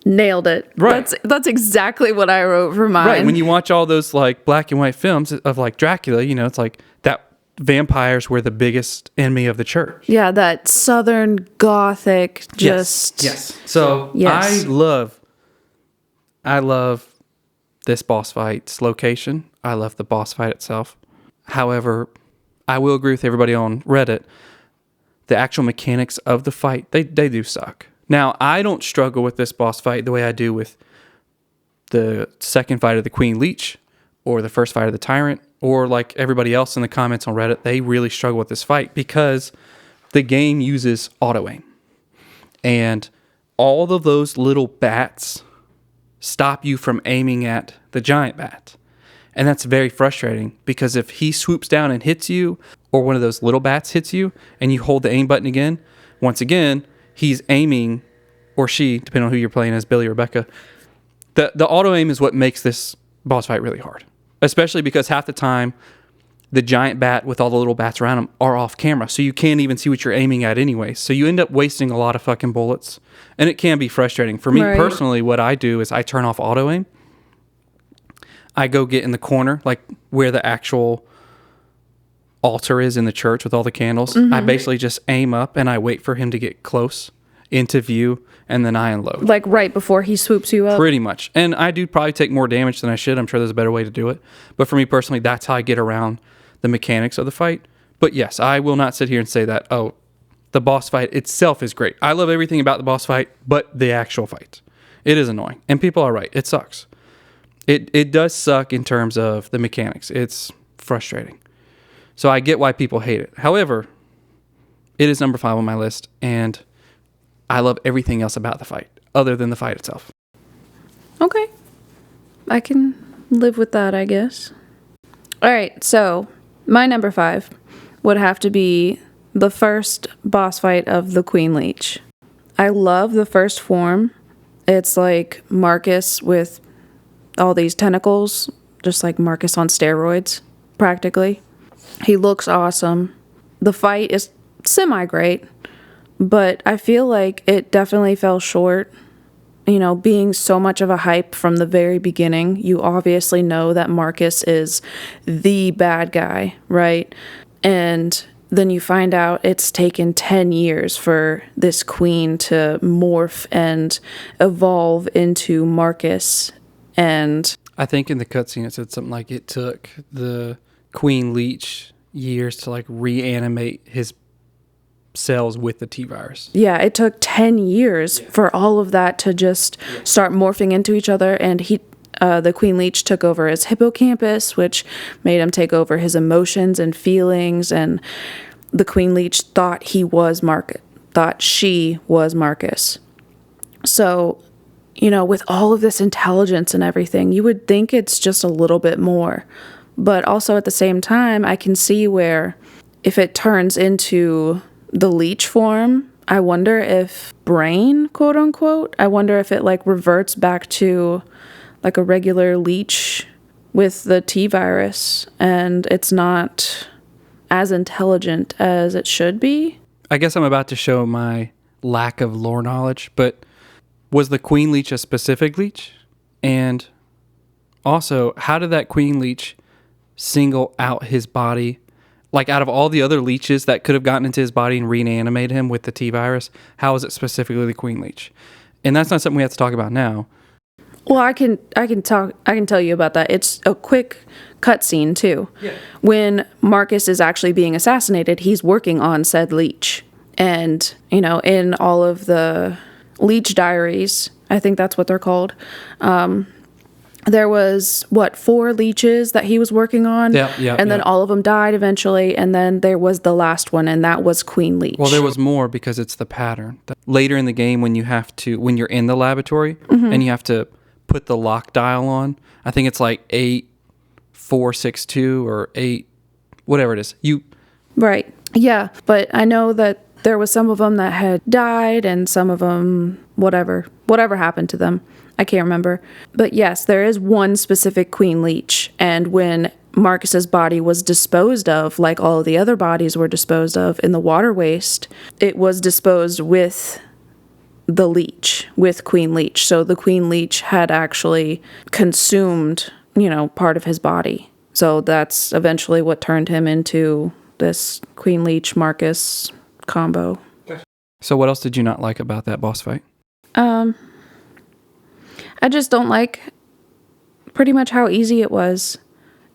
Nailed it. Right. That's exactly what I wrote for mine. Right. When you watch all those like black and white films of like Dracula, it's like that vampires were the biggest enemy of the church. Yeah, that southern gothic just... Yes. So yes. I love this boss fight's location. I love the boss fight itself. However, I will agree with everybody on Reddit. The actual mechanics of the fight, they do suck. Now, I don't struggle with this boss fight the way I do with the second fight of the Queen Leech or the first fight of the Tyrant, or like everybody else in the comments on Reddit. They really struggle with this fight because the game uses auto-aim. And all of those little bats stop you from aiming at the giant bat. And that's very frustrating because if he swoops down and hits you, or one of those little bats hits you, and you hold the aim button again, once again, he's aiming, or she, depending on who you're playing as, Billy or Rebecca. The auto aim is what makes this boss fight really hard, especially because half the time the giant bat with all the little bats around him are off camera, so you can't even see what you're aiming at anyway. So you end up wasting a lot of fucking bullets, and it can be frustrating. For me personally, what I do is I turn off auto aim. I go get in the corner, like where the actual altar is in the church with all the candles. Mm-hmm. I basically just aim up and I wait for him to get close into view, and then I unload. Like right before he swoops you up? Pretty much. And I do probably take more damage than I should. I'm sure there's a better way to do it. But for me personally, that's how I get around the mechanics of the fight. But yes, I will not sit here and say that, the the boss fight itself is great. I love everything about the boss fight, but the actual fight. It is annoying. And people are right. It sucks. It does suck in terms of the mechanics. It's frustrating. So I get why people hate it. However, it is number 5 on my list, and I love everything else about the fight, other than the fight itself. Okay. I can live with that, I guess. All right, so my number 5 would have to be the first boss fight of the Queen Leech. I love the first form. It's like Marcus with all these tentacles, just like Marcus on steroids, practically. He looks awesome. The fight is semi-great, but I feel like it definitely fell short. You know, being so much of a hype from the very beginning, you obviously know that Marcus is the bad guy, right? And then you find out it's taken 10 years for this queen to morph and evolve into Marcus. And I think in the cutscene it said something like it took the Queen Leech years to like reanimate his cells with the T-virus. yeah, it took 10 years for all of that to just start morphing into each other. And the Queen Leech took over his hippocampus, which made him take over his emotions and feelings. And the Queen Leech thought she was Marcus. So, you know, with all of this intelligence and everything, you would think it's just a little bit more. But also at the same time, I can see where if it turns into the leech form, I wonder if brain, quote unquote, I wonder if it like reverts back to like a regular leech with the T-virus and it's not as intelligent as it should be. I guess I'm about to show my lack of lore knowledge, but was the Queen Leech a specific leech? And also, how did that Queen Leech single out his body? Like, out of all the other leeches that could have gotten into his body and reanimated him with the T-virus, how is it specifically the Queen Leech? And that's not something we have to talk about now. Well, I can tell you about that. It's a quick cutscene too. Yeah. When Marcus is actually being assassinated, he's working on said leech. And, you know, in all of the leech diaries, I think that's what they're called, there was, 4 leeches that he was working on? Yeah. And then all of them died eventually, and then there was the last one, and that was Queen Leech. Well, there was more because it's the pattern. Later in the game, when you're in the laboratory, and you have to put the lock dial on, I think it's like 8462 or 8, whatever it is. Right. Yeah, but I know that there was some of them that had died, and some of them, whatever happened to them. I can't remember. But yes, there is one specific Queen Leech. And when Marcus's body was disposed of, like all of the other bodies were disposed of in the water waste, it was disposed with the leech, with Queen Leech. So the Queen Leech had actually consumed, part of his body. So that's eventually what turned him into this Queen Leech Marcus combo. So what else did you not like about that boss fight? I just don't like pretty much how easy it was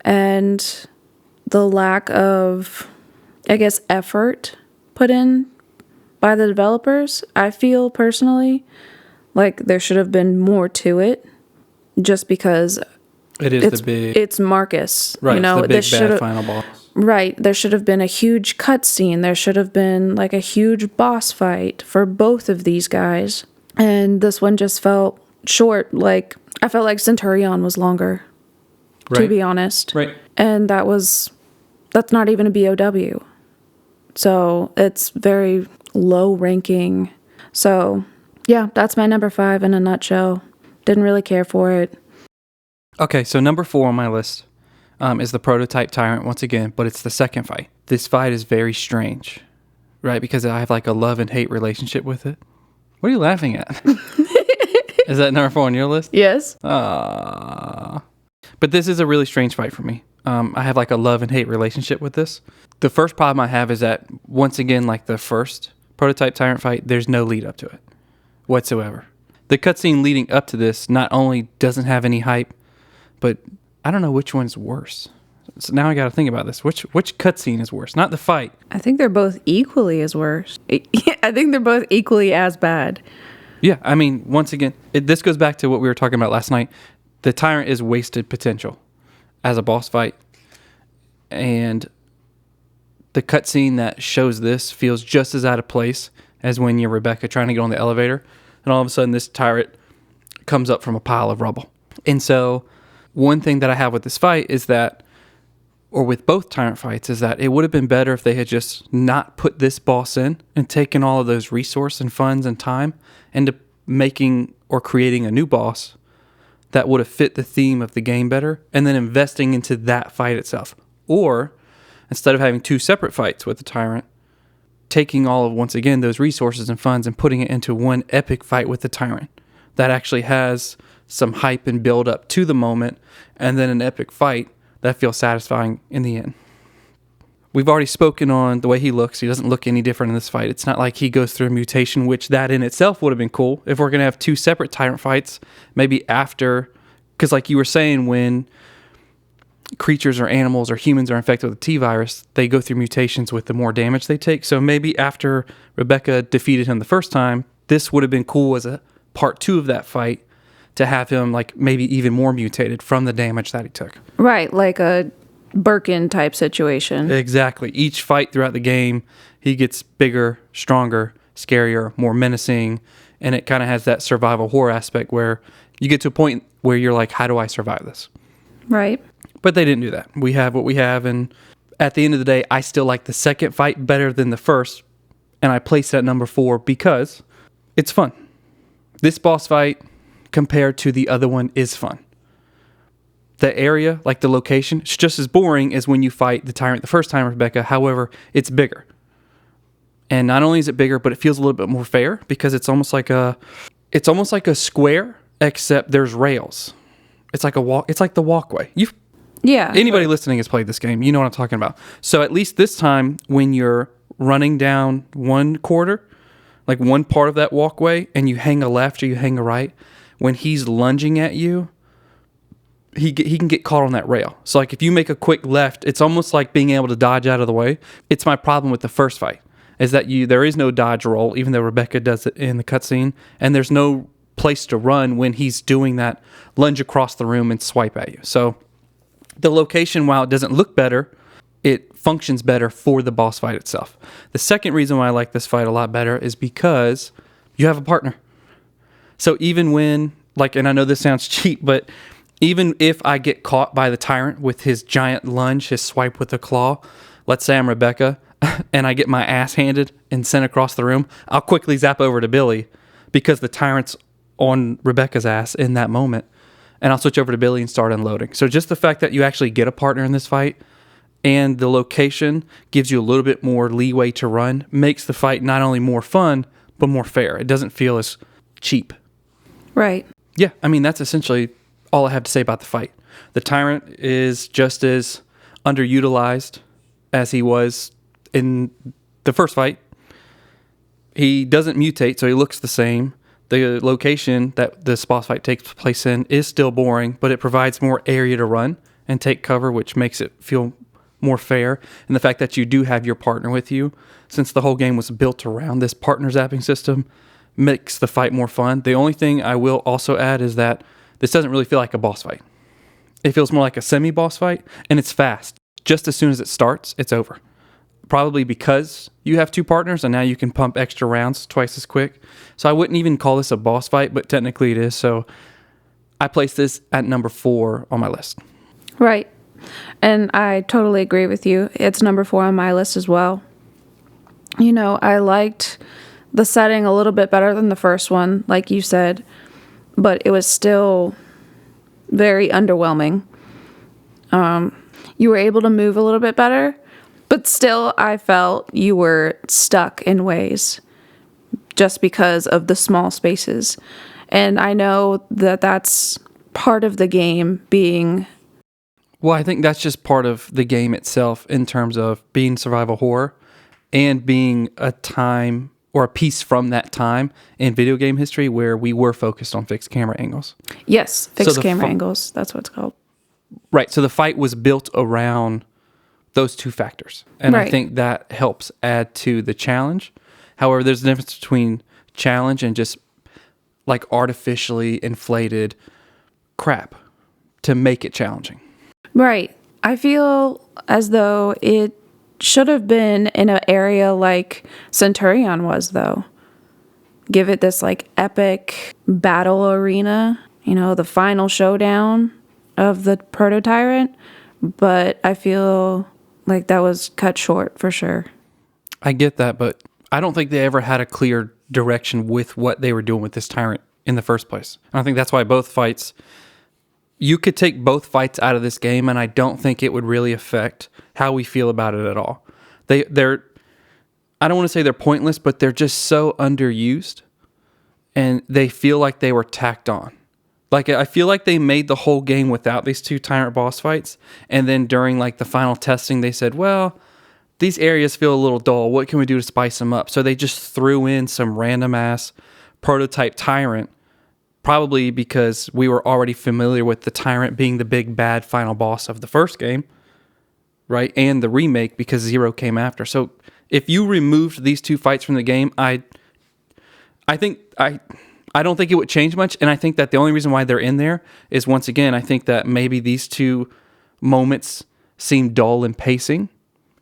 and the lack of, I guess, effort put in by the developers. I feel personally like there should have been more to it just because it's Marcus. Right, it's the big bad final boss. Right, there should have been a huge cutscene. There should have been like a huge boss fight for both of these guys. And this one just felt short. Like, I felt like Centurion was longer, to be honest. Right. And that's not even a BOW. So it's very low ranking. So yeah, that's my number 5 in a nutshell. Didn't really care for it. Okay, so number 4 on my list is the Prototype Tyrant once again, but it's the second fight. This fight is very strange, right? Because I have like a love and hate relationship with it. What are you laughing at? Is that number 4 on your list? Yes. But this is a really strange fight for me. I have like a love and hate relationship with this. The first problem I have is that, once again, like the first Prototype Tyrant fight, there's no lead up to it whatsoever. The cutscene leading up to this not only doesn't have any hype, but I don't know which one's worse. So now I got to think about this. Which cutscene is worse? Not the fight. I think they're both equally as I think they're both equally as bad. Yeah, I mean, once again, this goes back to what we were talking about last night. The Tyrant is wasted potential as a boss fight. And the cutscene that shows this feels just as out of place as when you're Rebecca trying to get on the elevator. And all of a sudden, this Tyrant comes up from a pile of rubble. And so, one thing that I have with this fight is that, or with both Tyrant fights, is that it would have been better if they had just not put this boss in and taken all of those resource and funds and time into making or creating a new boss that would have fit the theme of the game better, and then investing into that fight itself. Or, instead of having two separate fights with the Tyrant, taking all of, once again, those resources and funds and putting it into one epic fight with the Tyrant that actually has some hype and build up to the moment, and then an epic fight that feels satisfying in the end. We've already spoken on the way he looks. He doesn't look any different in this fight. It's not like he goes through a mutation, which that in itself would have been cool. If we're going to have two separate Tyrant fights, maybe after, because like you were saying, when creatures or animals or humans are infected with the T-virus, they go through mutations with the more damage they take. So maybe after Rebecca defeated him the first time, this would have been cool as a part 2 of that fight to have him like maybe even more mutated from the damage that he took. Right, like a Birkin type situation. Exactly. Each fight throughout the game, he gets bigger, stronger, scarier, more menacing, and it kind of has that survival horror aspect where you get to a point where you're like, how do I survive this? Right. But they didn't do that. We have what we have, and at the end of the day, I still like the second fight better than the first, and I place it at number 4 because it's fun. This boss fight, compared to the other one, is fun. The area, like the location, it's just as boring as when you fight the Tyrant the first time, Rebecca. However, it's bigger. And not only is it bigger, but it feels a little bit more fair because it's almost like a square, except there's rails. It's like the walkway. Anybody listening has played this game. You know what I'm talking about. So at least this time, when you're running down one quarter, like one part of that walkway, and you hang a left or you hang a right, when he's lunging at you, he can get caught on that rail. So like if you make a quick left, it's almost like being able to dodge out of the way. It's my problem with the first fight, is that there is no dodge roll, even though Rebecca does it in the cutscene, and there's no place to run when he's doing that lunge across the room and swipe at you. So the location, while it doesn't look better, it functions better for the boss fight itself. The second reason why I like this fight a lot better is because you have a partner. So even when, and I know this sounds cheap, but even if I get caught by the Tyrant with his giant lunge, his swipe with the claw, let's say I'm Rebecca, and I get my ass handed and sent across the room, I'll quickly zap over to Billy because the Tyrant's on Rebecca's ass in that moment, and I'll switch over to Billy and start unloading. So just the fact that you actually get a partner in this fight and the location gives you a little bit more leeway to run makes the fight not only more fun, but more fair. It doesn't feel as cheap. Right. Yeah, I mean, that's essentially all I have to say about the fight. The Tyrant is just as underutilized as he was in the first fight. He doesn't mutate, so he looks the same. The location that this boss fight takes place in is still boring, but it provides more area to run and take cover, which makes it feel more fair. And the fact that you do have your partner with you, since the whole game was built around this partner zapping system, makes the fight more fun. The only thing I will also add is that this doesn't really feel like a boss fight. It feels more like a semi-boss fight, and it's fast. Just as soon as it starts, it's over. Probably because you have two partners, and now you can pump extra rounds twice as quick. So I wouldn't even call this a boss fight, but technically it is. So I place this at number 4 on my list. Right. And I totally agree with you. It's number 4 on my list as well. You know, I liked the setting a little bit better than the first one, like you said, but it was still very underwhelming. You were able to move a little bit better, but still I felt you were stuck in ways just because of the small spaces. And I know that that's part of the game being... Well, I think that's just part of the game itself in terms of being survival horror and being a time or a piece from that time in video game history where we were focused on fixed camera angles. Yes, fixed camera angles. That's what it's called. Right. So the fight was built around those two factors. And right. I think that helps add to the challenge. However, there's a difference between challenge and just like artificially inflated crap to make it challenging. Right. I feel as though it should have been in an area like Centurion was, though. Give it this like epic battle arena, the final showdown of the proto-tyrant. But I feel like that was cut short for sure. I get that, but I don't think they ever had a clear direction with what they were doing with this tyrant in the first place. And I think that's why both fights, you could take both fights out of this game, and I don't think it would really affect how we feel about it at all. They're I don't want to say they're pointless, but they're just so underused, and they feel like they were tacked on. Like, I feel like they made the whole game without these two tyrant boss fights, and then during like the final testing, they said, well, these areas feel a little dull. What can we do to spice them up? So they just threw in some random ass prototype tyrant, probably because we were already familiar with the tyrant being the big bad final boss of the first game, right? And the remake, because Zero came after. So if you removed these two fights from the game, I don't think it would change much. And I think that the only reason why they're in there is, once again, I think that maybe these two moments seem dull in pacing.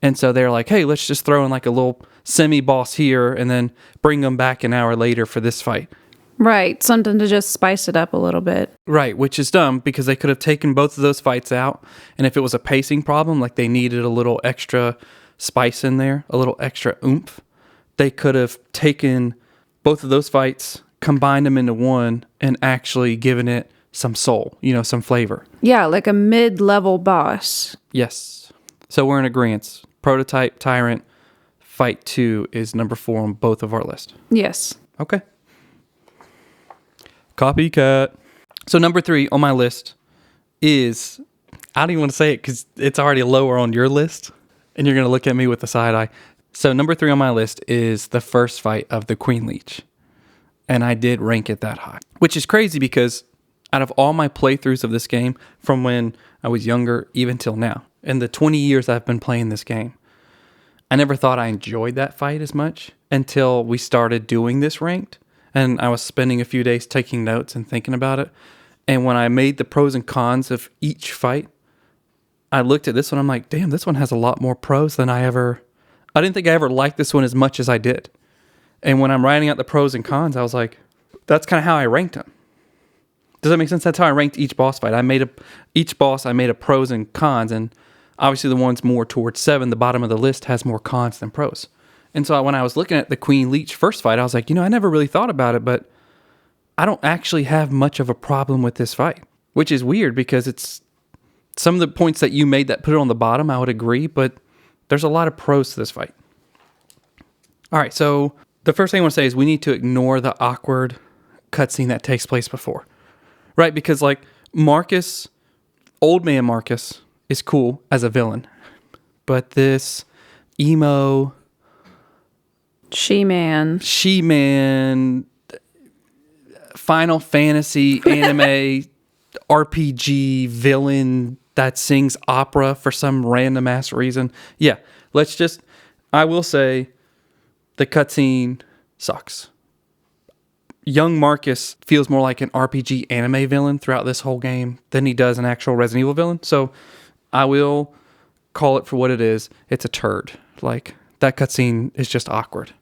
And so they're like, hey, let's just throw in like a little semi-boss here and then bring them back an hour later for this fight. Right, something to just spice it up a little bit. Right, which is dumb because they could have taken both of those fights out. And if it was a pacing problem, like they needed a little extra spice in there, a little extra oomph, they could have taken both of those fights, combined them into one, and actually given it some soul, some flavor. Yeah, like a mid-level boss. Yes. So we're in agreement. Prototype Tyrant Fight 2 is number 4 on both of our list. Yes. Okay. Copycat. So number 3 on my list is, I don't even want to say it because it's already lower on your list, and you're going to look at me with a side eye. So number 3 on my list is the first fight of the Queen Leech. And I did rank it that high, which is crazy because out of all my playthroughs of this game, from when I was younger, even till now, in the 20 years I've been playing this game, I never thought I enjoyed that fight as much until we started doing this ranked. And I was spending a few days taking notes and thinking about it. And when I made the pros and cons of each fight, I looked at this one, I'm like, damn, this one has a lot more pros than I didn't think I ever liked this one as much as I did. And when I'm writing out the pros and cons, I was like, that's kind of how I ranked them. Does that make sense? That's how I ranked each boss fight. Each boss, I made a pros and cons, and obviously the one's more towards 7, the bottom of the list has more cons than pros. And so when I was looking at the Queen Leech first fight, I was like, I never really thought about it, but I don't actually have much of a problem with this fight, which is weird because it's some of the points that you made that put it on the bottom, I would agree, but there's a lot of pros to this fight. All right, so the first thing I want to say is we need to ignore the awkward cutscene that takes place before, right? Because like Marcus, old man Marcus, is cool as a villain, but this emo She-Man, Final Fantasy anime RPG villain that sings opera for some random ass reason. Yeah, I will say the cutscene sucks. Young Marcus feels more like an RPG anime villain throughout this whole game than he does an actual Resident Evil villain. So I will call it for what it is. It's a turd. Like, that cutscene is just awkward.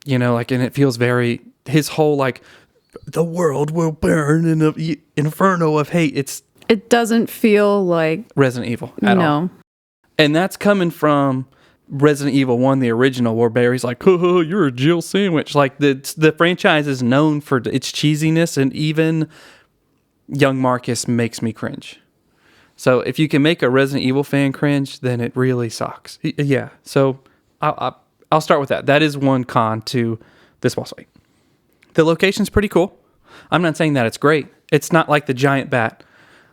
And it feels very, his whole, like, the world will burn in an inferno of hate. It doesn't feel like Resident Evil at all. And that's coming from Resident Evil 1, the original, where Barry's like, oh, you're a Jill sandwich. Like, the franchise is known for its cheesiness, and even young Marcus makes me cringe. So if you can make a Resident Evil fan cringe, then it really sucks. Yeah, so I'll start with that. That is one con to this boss fight. The location's pretty cool. I'm not saying that it's great. It's not like the giant bat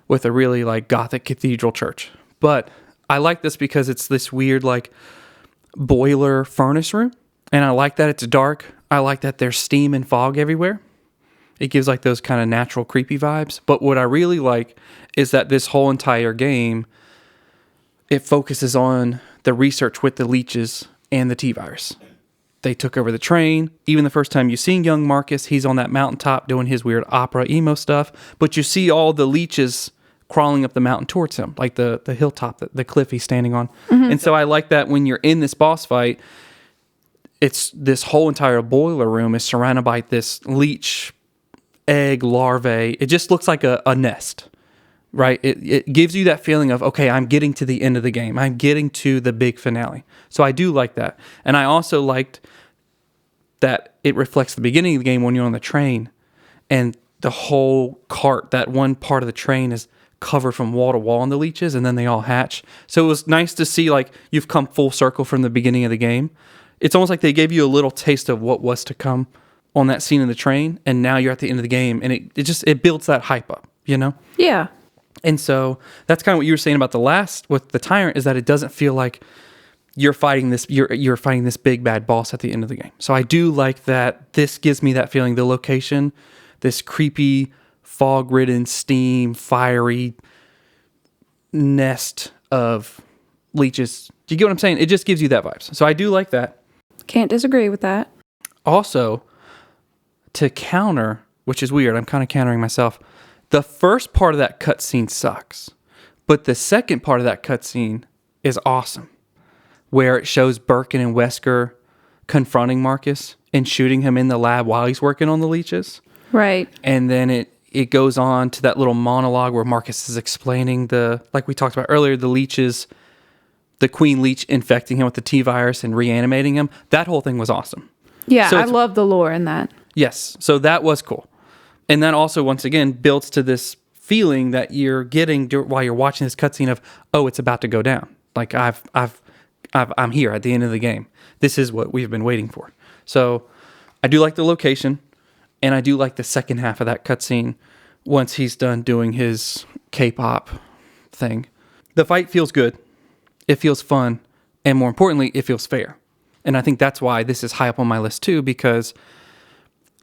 with a really like gothic cathedral church. But I like this because it's this weird like boiler furnace room. And I like that it's dark. I like that there's steam and fog everywhere. It gives like those kind of natural creepy vibes. But what I really like is that this whole entire game, it focuses on the research with the leeches and the T-virus. They took over the train. Even the first time you seen young Marcus, he's on that mountaintop doing his weird opera emo stuff. But you see all the leeches crawling up the mountain towards him, like the hilltop, the cliff he's standing on. And so I like that when you're in this boss fight, it's this whole entire boiler room is surrounded by this leech egg larvae. It just looks like a nest, right? It gives you that feeling of, okay, I'm getting to the end of the game. I'm getting to the big finale. So I do like that. And I also liked that it reflects the beginning of the game when you're on the train and the whole cart, that one part of the train is covered from wall to wall in the leeches, and then they all hatch. So it was nice to see like you've come full circle from the beginning of the game. It's almost like they gave you a little taste of what was to come on that scene in the train, and now you're at the end of the game, and it builds that hype up, you know? Yeah. And so that's kind of what you were saying about the last with the Tyrant, is that it doesn't feel like you're fighting this big bad boss at the end of the game. So I do like that this gives me that feeling, the location, this creepy, fog-ridden, steam, fiery nest of leeches. Do you get what I'm saying? It just gives you that vibes. So I do like that. Can't disagree with that. Also, to counter, which is weird, I'm kind of countering myself, the first part of that cutscene sucks, but the second part of that cutscene is awesome, where it shows Birkin and Wesker confronting Marcus and shooting him in the lab while he's working on the leeches. Right. And then it goes on to that little monologue where Marcus is explaining like we talked about earlier, the leeches, the queen leech infecting him with the T-virus and reanimating him. That whole thing was awesome. Yeah, So I love the lore in that. Yes, so that was cool. And that also, once again, builds to this feeling that you're getting while you're watching this cutscene of, oh, it's about to go down. Like I'm here at the end of the game. This is what we've been waiting for. So I do like the location, and I do like the second half of that cutscene once he's done doing his K-pop thing. The fight feels good. It feels fun. And more importantly, it feels fair. And I think that's why this is high up on my list too, because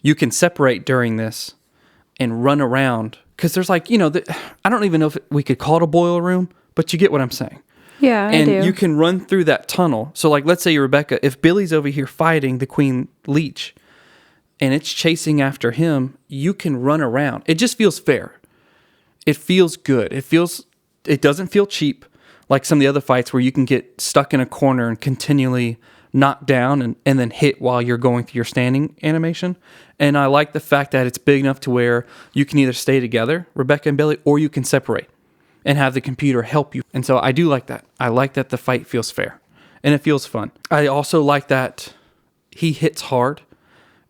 you can separate during this and run around. Because there's like, I don't even know if we could call it a boiler room, but you get what I'm saying. Yeah, I do. And you can run through that tunnel. So like, let's say you're Rebecca, if Billy's over here fighting the Queen Leech and it's chasing after him, you can run around. It just feels fair. It feels good. It doesn't feel cheap like some of the other fights where you can get stuck in a corner and continually knocked down and then hit while you're going through your standing animation. And I like the fact that it's big enough to where you can either stay together, Rebecca and Billy, or you can separate and have the computer help you. And so I do like that. I like that the fight feels fair and it feels fun. I also like that he hits hard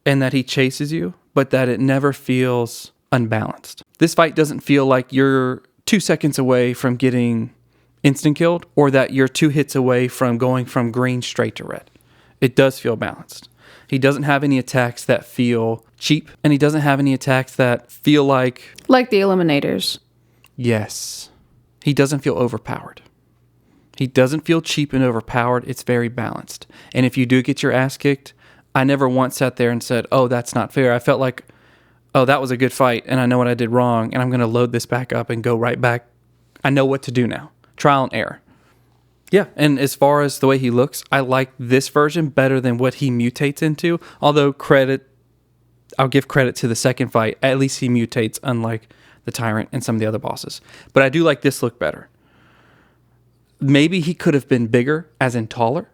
and that he chases you, but that it never feels unbalanced. This fight doesn't feel like you're 2 seconds away from getting instant killed or that you're 2 hits away from going from green straight to red. It does feel balanced. He doesn't have any attacks that feel cheap, and he doesn't have any attacks that feel like the Eliminators. Yes. He doesn't feel overpowered. He doesn't feel cheap and overpowered. It's very balanced. And if you do get your ass kicked, I never once sat there and said, oh, that's not fair. I felt like, oh, that was a good fight, and I know what I did wrong, and I'm going to load this back up and go right back. I know what to do now. Trial and error. Yeah, and as far as the way he looks, I like this version better than what he mutates into. Although I'll give credit to the second fight. At least he mutates, unlike the Tyrant and some of the other bosses. But I do like this look better. Maybe he could have been bigger, as in taller,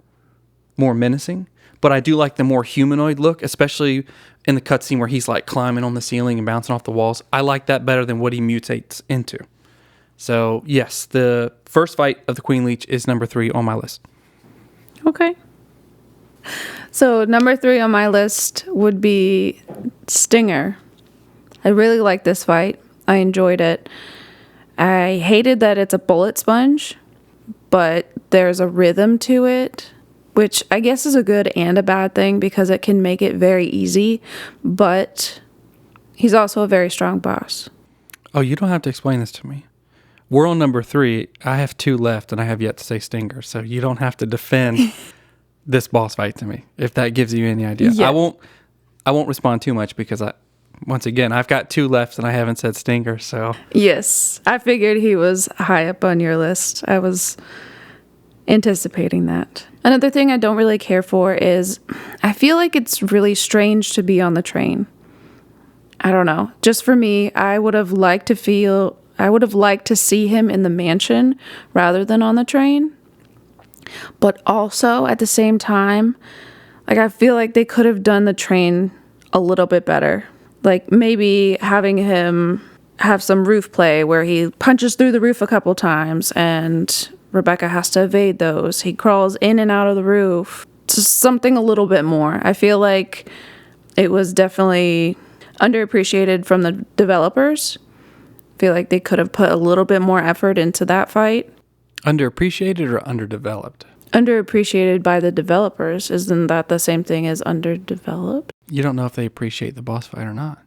more menacing. But I do like the more humanoid look, especially in the cutscene where he's like climbing on the ceiling and bouncing off the walls. I like that better than what he mutates into. So, yes, the first fight of the Queen Leech is number 3 on my list. Okay. So, number 3 on my list would be Stinger. I really like this fight. I enjoyed it. I hated that it's a bullet sponge, but there's a rhythm to it, which I guess is a good and a bad thing because it can make it very easy, but he's also a very strong boss. Oh, you don't have to explain this to me. We're on number 3. I have 2 left, and I have yet to say Stinger, so you don't have to defend this boss fight to me, if that gives you any idea. Yeah. I won't respond too much because once again, I've got 2 left, and I haven't said Stinger, so. Yes, I figured he was high up on your list. I was anticipating that. Another thing I don't really care for is I feel like it's really strange to be on the train. I don't know. Just for me, I would have liked to see him in the mansion rather than on the train. But also at the same time, like I feel like they could have done the train a little bit better. Like maybe having him have some roof play where he punches through the roof a couple times and Rebecca has to evade those. He crawls in and out of the roof. Just something a little bit more. I feel like it was definitely underappreciated from the developers. I feel like they could have put a little bit more effort into that fight. Underappreciated or underdeveloped? Underappreciated by the developers. Isn't that the same thing as underdeveloped? You don't know if they appreciate the boss fight or not.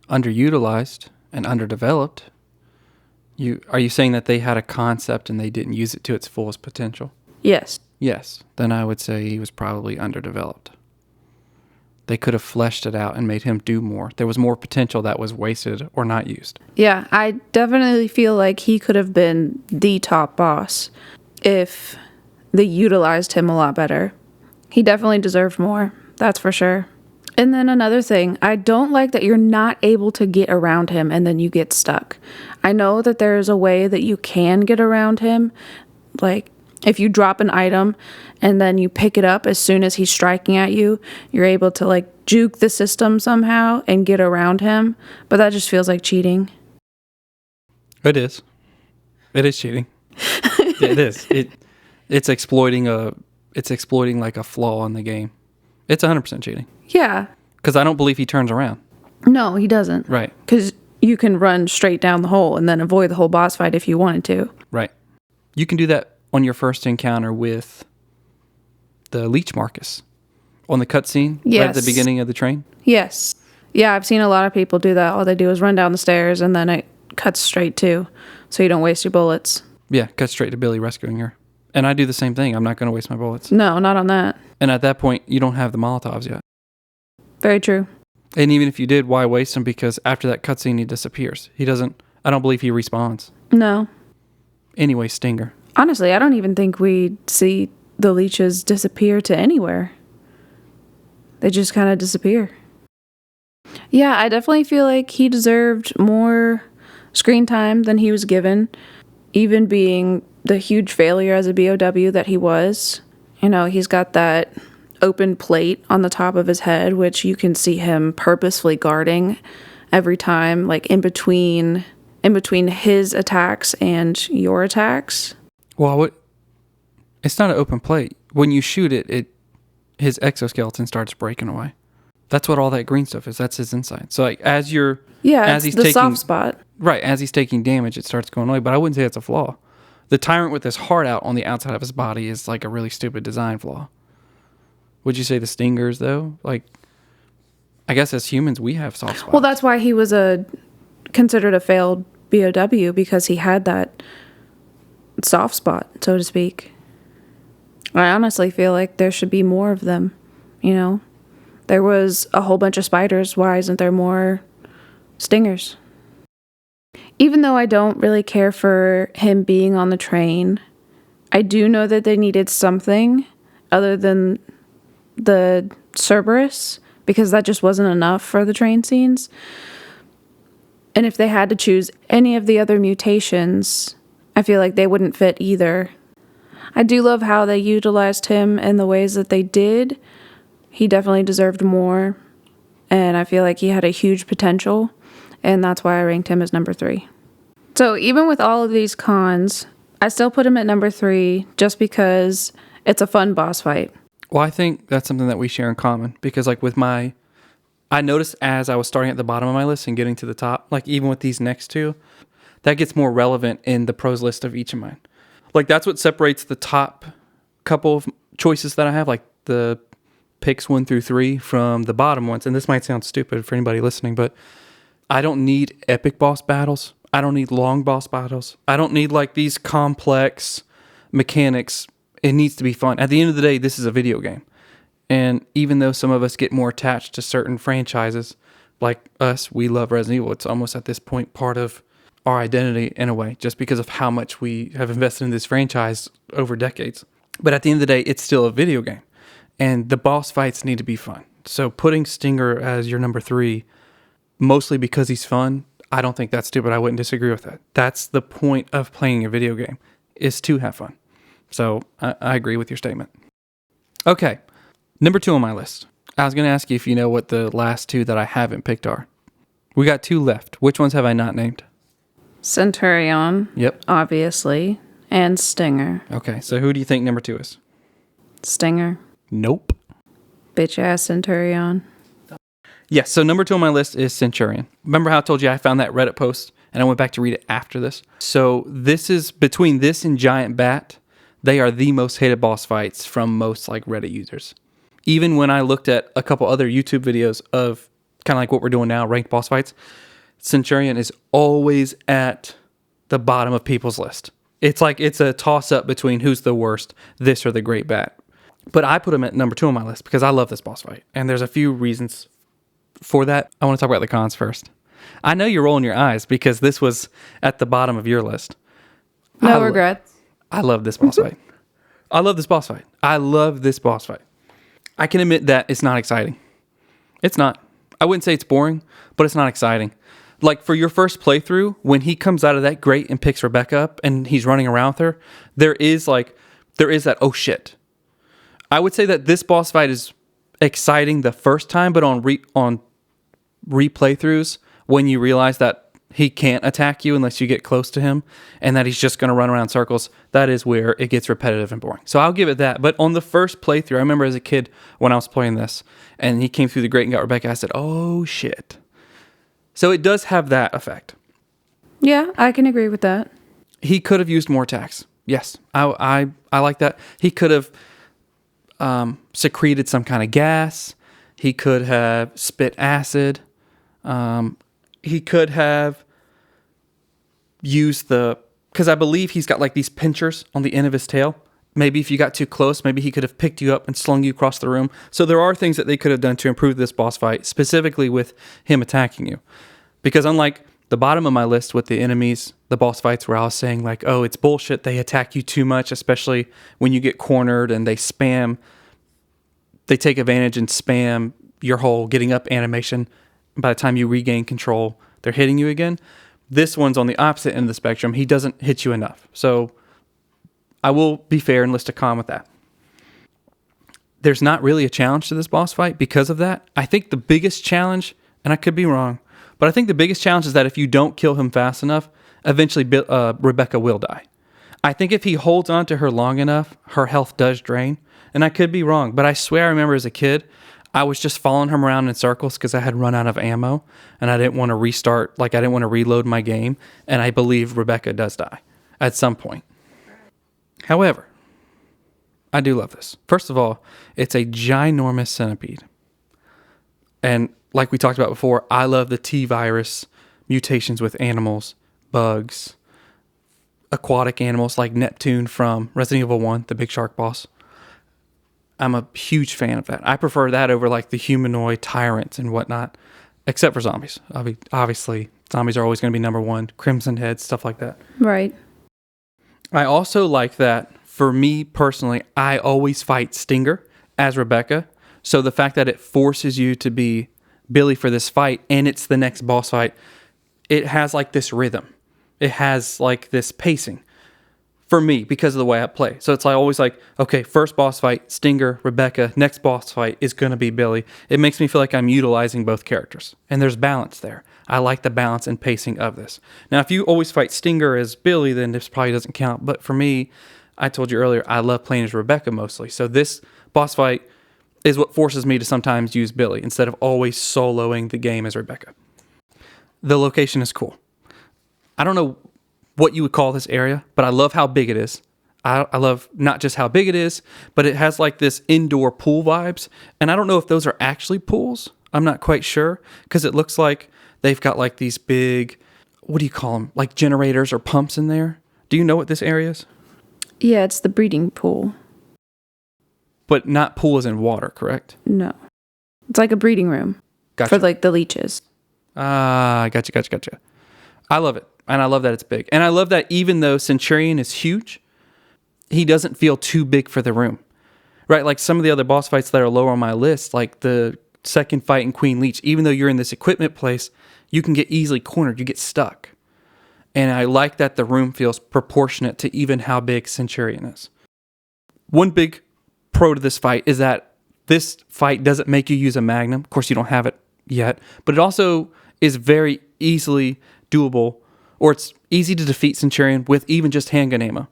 Underutilized and underdeveloped. Are you saying that they had a concept and they didn't use it to its fullest potential? Yes. Yes. Then I would say he was probably underdeveloped. They could have fleshed it out and made him do more. There was more potential that was wasted or not used. Yeah, I definitely feel like he could have been the top boss if they utilized him a lot better. He definitely deserved more, that's for sure. And then another thing, I don't like that you're not able to get around him and then you get stuck. I know that there's a way that you can get around him, like if you drop an item and then you pick it up as soon as he's striking at you, you're able to like juke the system somehow and get around him. But that just feels like cheating. It is. It is cheating. It is. It's exploiting like a flaw in the game. It's 100% cheating. Yeah. Because I don't believe he turns around. No, he doesn't. Right. Because you can run straight down the hole and then avoid the whole boss fight if you wanted to. Right. You can do that on your first encounter with the Leech Marcus on the cutscene right at the beginning of the train. Yes. Yeah, I've seen a lot of people do that. All they do is run down the stairs and then it cuts straight to, so you don't waste your bullets. Yeah, cut straight to Billy rescuing her. And I do the same thing. I'm not going to waste my bullets. No, not on that. And at that point, you don't have the Molotovs yet. Very true. And even if you did, why waste them? Because after that cutscene, he disappears. I don't believe he respawns. No. Anyway, Stinger. Honestly, I don't even think we see the leeches disappear to anywhere. They just kind of disappear. Yeah, I definitely feel like he deserved more screen time than he was given, even being the huge failure as a BOW that he was. You know, he's got that open plate on the top of his head, which you can see him purposefully guarding every time, like in between his attacks and your attacks. Well, it's not an open plate. When you shoot it, his exoskeleton starts breaking away. That's what all that green stuff is. That's his inside. So like as he's taking soft spot. Right, as he's taking damage, it starts going away. But I wouldn't say it's a flaw. The tyrant with his heart out on the outside of his body is like a really stupid design flaw. Would you say the stingers though? Like, I guess as humans we have soft spots. Well, that's why he was considered a failed BOW, because he had that soft spot, so to speak. I honestly feel like there should be more of them, you know? There was a whole bunch of spiders. Why isn't there more stingers? Even though I don't really care for him being on the train, I do know that they needed something other than the Cerberus, because that just wasn't enough for the train scenes. And if they had to choose any of the other mutations, I feel like they wouldn't fit either. I do love how they utilized him in the ways that they did. He definitely deserved more, and I feel like he had a huge potential, and that's why I ranked him as number 3. So even with all of these cons, I still put him at number 3 just because it's a fun boss fight. Well, I think that's something that we share in common, because like I noticed as I was starting at the bottom of my list and getting to the top, like even with these next two, that gets more relevant in the pros list of each of mine. Like that's what separates the top couple of choices that I have, like the picks 1 through 3 from the bottom ones. And this might sound stupid for anybody listening, but I don't need epic boss battles. I don't need long boss battles. I don't need like these complex mechanics. It needs to be fun. At the end of the day, this is a video game. And even though some of us get more attached to certain franchises, like us, we love Resident Evil. It's almost at this point part of our identity in a way, just because of how much we have invested in this franchise over decades. But at the end of the day, it's still a video game. And the boss fights need to be fun. So putting Stinger as your number 3, mostly because he's fun, I don't think that's stupid. I wouldn't disagree with that. That's the point of playing a video game, is to have fun. So I agree with your statement. Okay, number 2 on my list. I was going to ask you if you know what the last 2 that I haven't picked are. We got 2 left. Which ones have I not named? Centurion. Yep. Obviously. And Stinger. Okay, so who do you think number 2 is? Stinger. Nope. Bitch ass Centurion. Yes, so number 2 on my list is Centurion. Remember how I told you I found that Reddit post and I went back to read it after this? So this is, between this and Giant Bat, they are the most hated boss fights from most like Reddit users. Even when I looked at a couple other YouTube videos of kind of like what we're doing now, ranked boss fights, Centurion is always at the bottom of people's list. It's like it's a toss-up between who's the worst, this or the Great Bat. But I put him at number 2 on my list because I love this boss fight. And there's a few reasons for that. I want to talk about the cons first. I know you're rolling your eyes because this was at the bottom of your list. No regrets. I love this boss fight. I love this boss fight. I love this boss fight. I can admit that it's not exciting. It's not. I wouldn't say it's boring, but it's not exciting. Like for your first playthrough, when he comes out of that grate and picks Rebecca up and he's running around with her, there is that, oh shit. I would say that this boss fight is exciting the first time, but on replaythroughs, when you realize that he can't attack you unless you get close to him and that he's just going to run around circles, that is where it gets repetitive and boring. So I'll give it that. But on the first playthrough, I remember as a kid when I was playing this and he came through the grate and got Rebecca, I said, oh shit. So it does have that effect. Yeah, I can agree with that. He could have used more attacks. Yes, I like that. He could have secreted some kind of gas. He could have spit acid. He could have used because I believe he's got like these pinchers on the end of his tail. Maybe if you got too close, maybe he could have picked you up and slung you across the room. So there are things that they could have done to improve this boss fight, specifically with him attacking you. Because unlike the bottom of my list with the enemies, the boss fights where I was saying like, oh, it's bullshit, they attack you too much, especially when you get cornered and they take advantage and spam your whole getting up animation. By the time you regain control, they're hitting you again. This one's on the opposite end of the spectrum. He doesn't hit you enough. So I will be fair and list a con with that. There's not really a challenge to this boss fight because of that. I think the biggest challenge, and I could be wrong, but I think the biggest challenge is that if you don't kill him fast enough, eventually Rebecca will die. I think if he holds on to her long enough, her health does drain. And I could be wrong, but I swear I remember as a kid, I was just following him around in circles because I had run out of ammo and I didn't want to restart, like I didn't want to reload my game. And I believe Rebecca does die at some point. However, I do love this. First of all, it's a ginormous centipede. And like we talked about before, I love the T-virus mutations with animals, bugs, aquatic animals like Neptune from Resident Evil 1, the big shark boss. I'm a huge fan of that. I prefer that over like the humanoid tyrants and whatnot, except for zombies. Obviously, zombies are always going to be number 1. Crimson heads, stuff like that. Right. I also like that, for me personally, I always fight Stinger as Rebecca. So the fact that it forces you to be Billy for this fight and it's the next boss fight, it has like this rhythm. It has like this pacing for me because of the way I play. So it's like always like, okay, first boss fight, Stinger, Rebecca, next boss fight is going to be Billy. It makes me feel like I'm utilizing both characters and there's balance there. I like the balance and pacing of this. Now, if you always fight Stinger as Billy, then this probably doesn't count. But for me, I told you earlier, I love playing as Rebecca mostly. So this boss fight is what forces me to sometimes use Billy instead of always soloing the game as Rebecca. The location is cool. I don't know what you would call this area, but I love how big it is. I love not just how big it is, but it has like this indoor pool vibes. And I don't know if those are actually pools. I'm not quite sure because it looks like they've got like these big, what do you call them? Like generators or pumps in there. Do you know what this area is? Yeah, it's the breeding pool. But not pool as in water, correct? No. It's like a breeding room. Gotcha. For like the leeches. Gotcha. I love it. And I love that it's big. And I love that even though Centurion is huge, he doesn't feel too big for the room, right? Like some of the other boss fights that are lower on my list, like the second fight in Queen Leech, even though you're in this equipment place, you can get easily cornered. You get stuck. And I like that the room feels proportionate to even how big Centurion is. One big pro to this fight is that this fight doesn't make you use a Magnum. Of course, you don't have it yet, but it also is very easily doable, or it's easy to defeat Centurion with even just handgun ammo.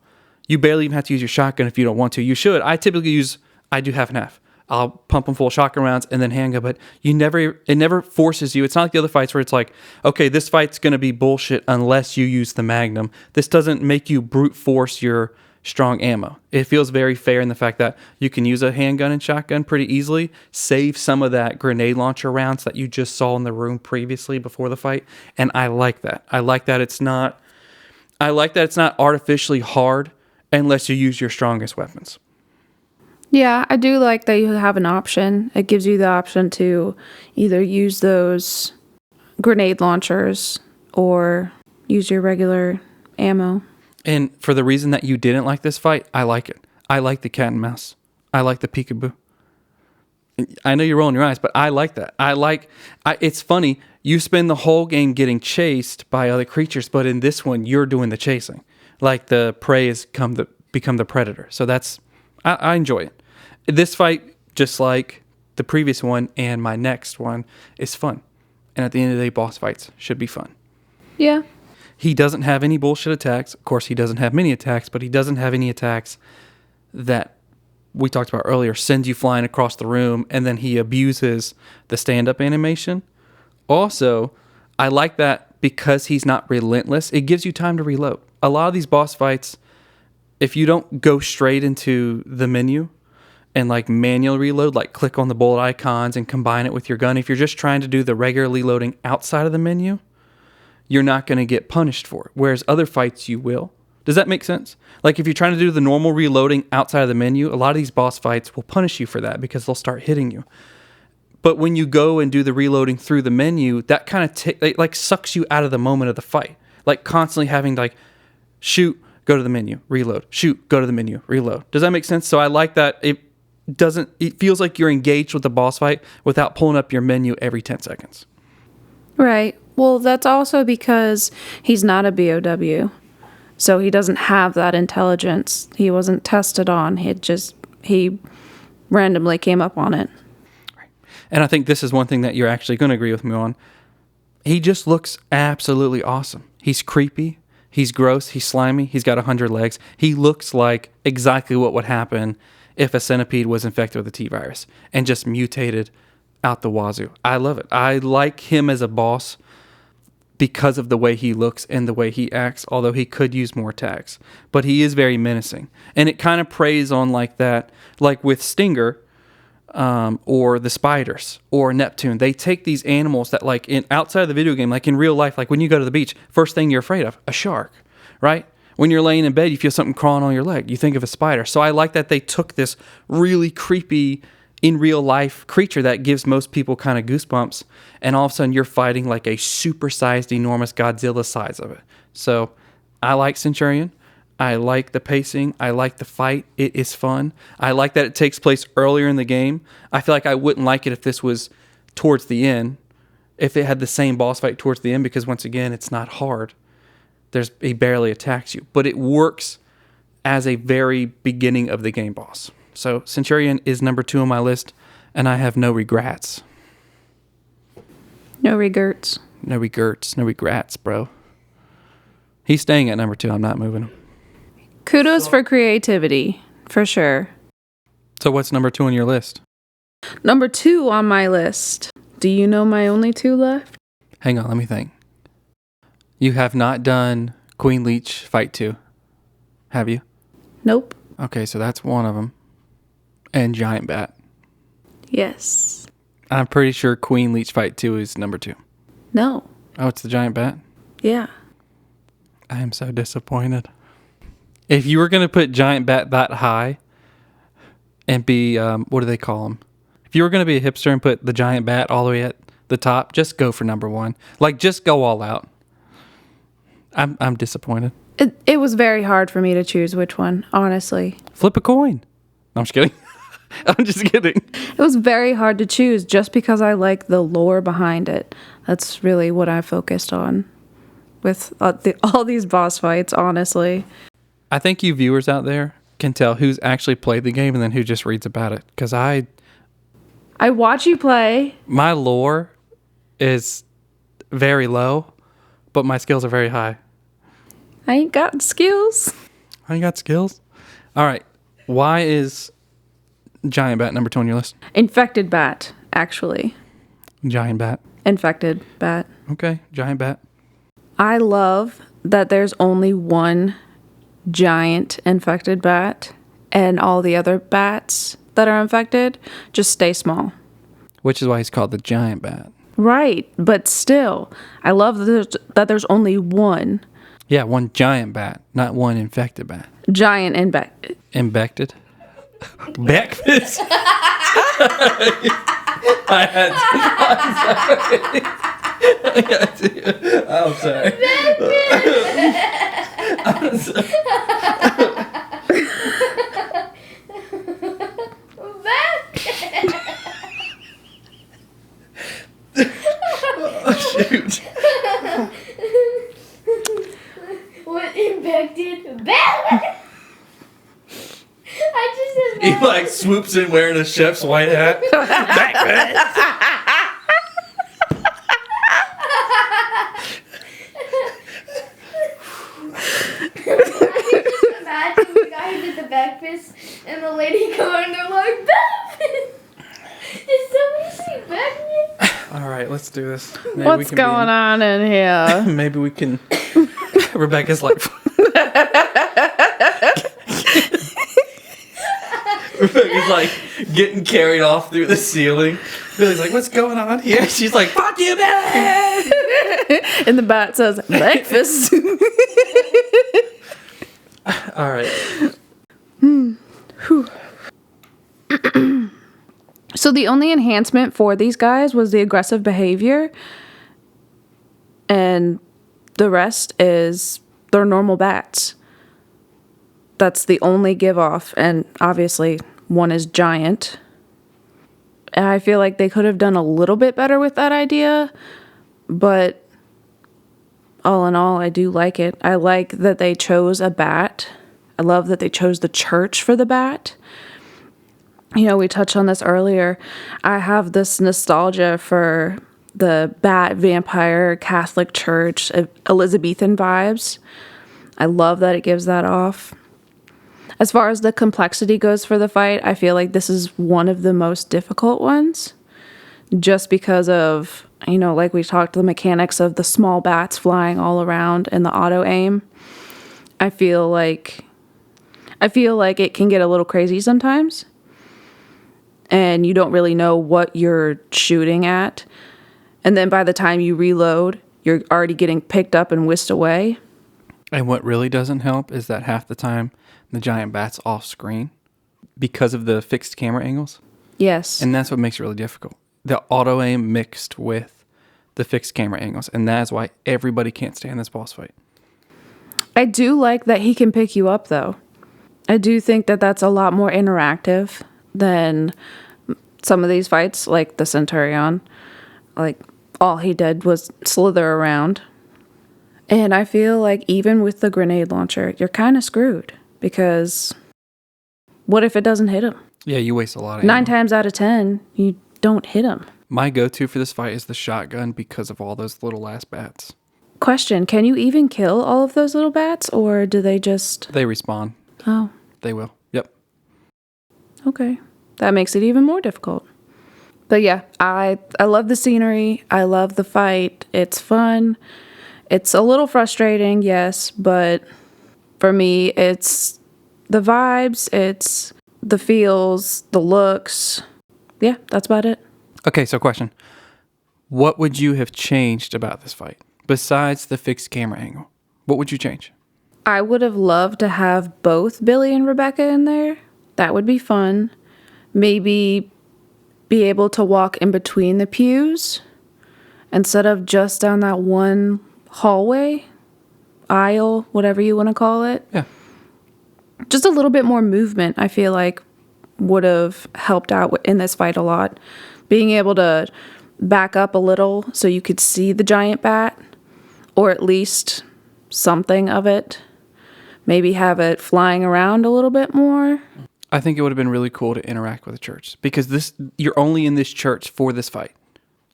You barely even have to use your shotgun if you don't want to. You should. I do half and half. I'll pump them full of shotgun rounds and then handgun, but it never forces you. It's not like the other fights where it's like, okay, this fight's going to be bullshit unless you use the Magnum. This doesn't make you brute force your strong ammo. It feels very fair in the fact that you can use a handgun and shotgun pretty easily, save some of that grenade launcher rounds that you just saw in the room previously before the fight, and I like that. I like that it's not artificially hard unless you use your strongest weapons. Yeah, I do like that you have an option. It gives you the option to either use those grenade launchers or use your regular ammo. And for the reason that you didn't like this fight, I like it. I like the cat and mouse. I like the peekaboo. I know you're rolling your eyes, but I like that. It's funny. You spend the whole game getting chased by other creatures, but in this one, you're doing the chasing. Like the prey has become the predator. So I enjoy it. This fight, just like the previous one and my next one, is fun. And at the end of the day, boss fights should be fun. Yeah. He doesn't have any bullshit attacks. Of course, he doesn't have many attacks, but he doesn't have any attacks that we talked about earlier, sends you flying across the room, and then he abuses the stand-up animation. Also, I like that because he's not relentless, it gives you time to reload. A lot of these boss fights, if you don't go straight into the menu and like manual reload, like click on the bullet icons and combine it with your gun, if you're just trying to do the regular reloading outside of the menu, you're not going to get punished for it. Whereas other fights, you will. Does that make sense? Like if you're trying to do the normal reloading outside of the menu, a lot of these boss fights will punish you for that because they'll start hitting you. But when you go and do the reloading through the menu, that kind of sucks you out of the moment of the fight. Like constantly having to shoot, go to the menu, reload, shoot, go to the menu, reload. Does that make sense? So I like that it feels like you're engaged with the boss fight without pulling up your menu every 10 seconds. Right. Well, that's also because he's not a BOW. So he doesn't have that intelligence. He wasn't tested on. He randomly came up on it. Right. And I think this is one thing that you're actually going to agree with me on. He just looks absolutely awesome. He's creepy. He's gross. He's slimy. He's got 100 legs. He looks like exactly what would happen if a centipede was infected with a T-virus and just mutated out the wazoo. I love it. I like him as a boss because of the way he looks and the way he acts, although he could use more attacks. But he is very menacing. And it kind of preys on like that, like with Stinger or the spiders or Neptune. They take these animals that outside of the video game, like in real life, like when you go to the beach, first thing you're afraid of, a shark, right? When you're laying in bed, you feel something crawling on your leg. You think of a spider. So I like that they took this really creepy, in real life creature that gives most people kind of goosebumps, and all of a sudden you're fighting like a supersized, enormous Godzilla size of it. So I like Centurion. I like the pacing. I like the fight. It is fun. I like that it takes place earlier in the game. I feel like I wouldn't like it if this was towards the end, if it had the same boss fight towards the end, because once again, it's not hard. He barely attacks you, but it works as a very beginning of the game boss. So Centurion is number 2 on my list, and I have no regrets. No regrets. No regrets. No regrets, bro. He's staying at number 2. I'm not moving him. Kudos for creativity, for sure. So what's number 2 on your list? Number 2 on my list. Do you know my only 2 left? Hang on, let me think. You have not done Queen Leech Fight 2, have you? Nope. Okay, so that's one of them. And Giant Bat. Yes. I'm pretty sure Queen Leech Fight 2 is number 2. No. Oh, it's the Giant Bat? Yeah. I am so disappointed. If you were going to put Giant Bat that high and be, what do they call them? If you were going to be a hipster and put the Giant Bat all the way at the top, just go for number 1. Like, just go all out. I'm disappointed. It was very hard for me to choose which one, honestly. Flip a coin. No, I'm just kidding. I'm just kidding. It was very hard to choose just because I like the lore behind it. That's really what I focused on with all these boss fights, honestly. I think you viewers out there can tell who's actually played the game and then who just reads about it. Because I watch you play. my lore is very low, but my skills are very high. I ain't got skills. I got skills. All right. Why is giant bat number 2 on your list? Infected bat, actually. Giant bat. Infected bat. Okay, giant bat. I love that there's only one giant infected bat, and all the other bats that are infected just stay small. Which is why he's called the giant bat. Right, but still, I love that there's only one Yeah, one giant bat, not one infected bat. giant Infected? Breakfast? I had to. I'm sorry. I'm sorry. Oh, shoot. What infected bat? I just said He like swoops in wearing a chef's white hat. imagine the guy who did the breakfast and the lady going and they're like, Batman! Did somebody say Batman? All right, let's do this. Maybe What's going on in here? Maybe we can. Rebecca's like. Rebecca's like getting carried off through the ceiling. Billy's like, "What's going on here?" She's like, "Fuck you, Billy!" And the bat says, breakfast. All right. So the only enhancement for these guys was the aggressive behavior, and the rest is they're normal bats. That's the only give off, and obviously one is giant. And I feel like they could have done a little bit better with that idea, but all in all, I do like it. I like that they chose a bat. I love that they chose the church for the bat. You know, we touched on this earlier. I have this nostalgia for the bat vampire Catholic Church, Elizabethan vibes. I love that it gives that off. As far as the complexity goes for the fight, I feel like this is one of the most difficult ones. Just because of, you know, like we talked, the mechanics of the small bats flying all around and the auto aim. I feel like it can get a little crazy sometimes. And you don't really know what you're shooting at. And then by the time you reload, you're already getting picked up and whisked away. And what really doesn't help is that half the time the giant bat's off screen because of the fixed camera angles. Yes. And that's what makes it really difficult. The auto aim mixed with the fixed camera angles. And that is why everybody can't stand this boss fight. I do like that he can pick you up, though. I do think that that's a lot more interactive than some of these fights, like the Centurion. Like, all he did was slither around. And I feel like even with the grenade launcher, you're kind of screwed. Because what if it doesn't hit him? Yeah, you waste a lot of 9 ammo. times out of 10, you don't hit him. My go-to for this fight is the shotgun because of all those little ass bats. Question, can you even kill all of those little bats? Or do they just... They respawn. Oh, They will. Yep. okay. That makes it even more difficult. But yeah, I love the scenery. I love the fight. It's fun. It's a little frustrating, yes, but for me, it's the vibes, it's the feels, the looks. Yeah, that's about it. Okay, so question. What would you have changed about this fight? Besides the fixed camera angle, what would you change? I would have loved to have both Billy and Rebecca in there. That would be fun. Maybe be able to walk in between the pews instead of just down that one hallway. aisle, whatever you want to call it. Yeah. Just a little bit more movement, I feel like, would have helped out in this fight a lot. Being able to back up a little so you could see the giant bat, or at least something of it. Maybe have it flying around a little bit more. I think it would have been really cool to interact with the church, because you're only in this church for this fight.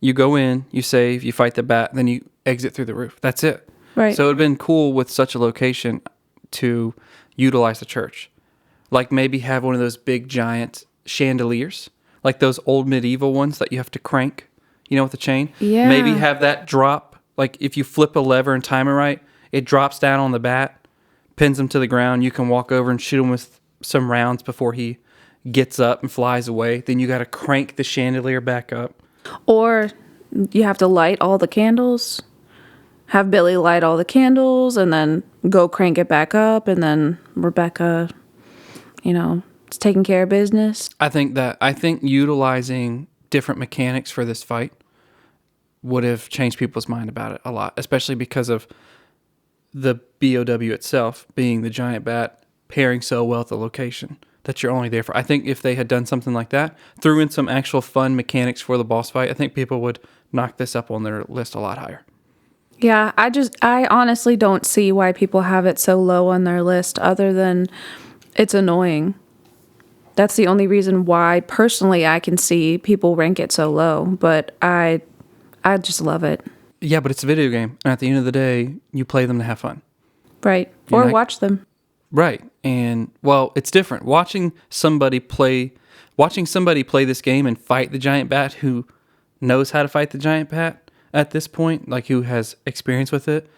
You go in, you save, you fight the bat, then you exit through the roof. That's it. Right. So it would have been cool with such a location to utilize the church. Like maybe have one of those big giant chandeliers, like those old medieval ones that you have to crank, with the chain. Yeah. Maybe have that drop. Like if you flip a lever and time it right, it drops down on the bat, pins him to the ground. You can walk over and shoot him with some rounds before he gets up and flies away. Then you got to crank the chandelier back up. Or you have to light all the candles. Have Billy light all the candles and then go crank it back up, and then Rebecca, is taking care of business. I think utilizing different mechanics for this fight would have changed people's mind about it a lot, especially because of the BOW itself being the giant bat pairing so well with the location that you're only there for. I think if they had done something like that, threw in some actual fun mechanics for the boss fight, I think people would knock this up on their list a lot higher. Yeah, I honestly don't see why people have it so low on their list, other than it's annoying. That's the only reason why, personally, I can see people rank it so low, but I just love it. Yeah, but it's a video game, and at the end of the day, you play them to have fun. Right. Or watch them. Right. And, well, it's different. Watching somebody play this game and fight the giant bat who knows how to fight the giant bat at this point, like who has experience with it,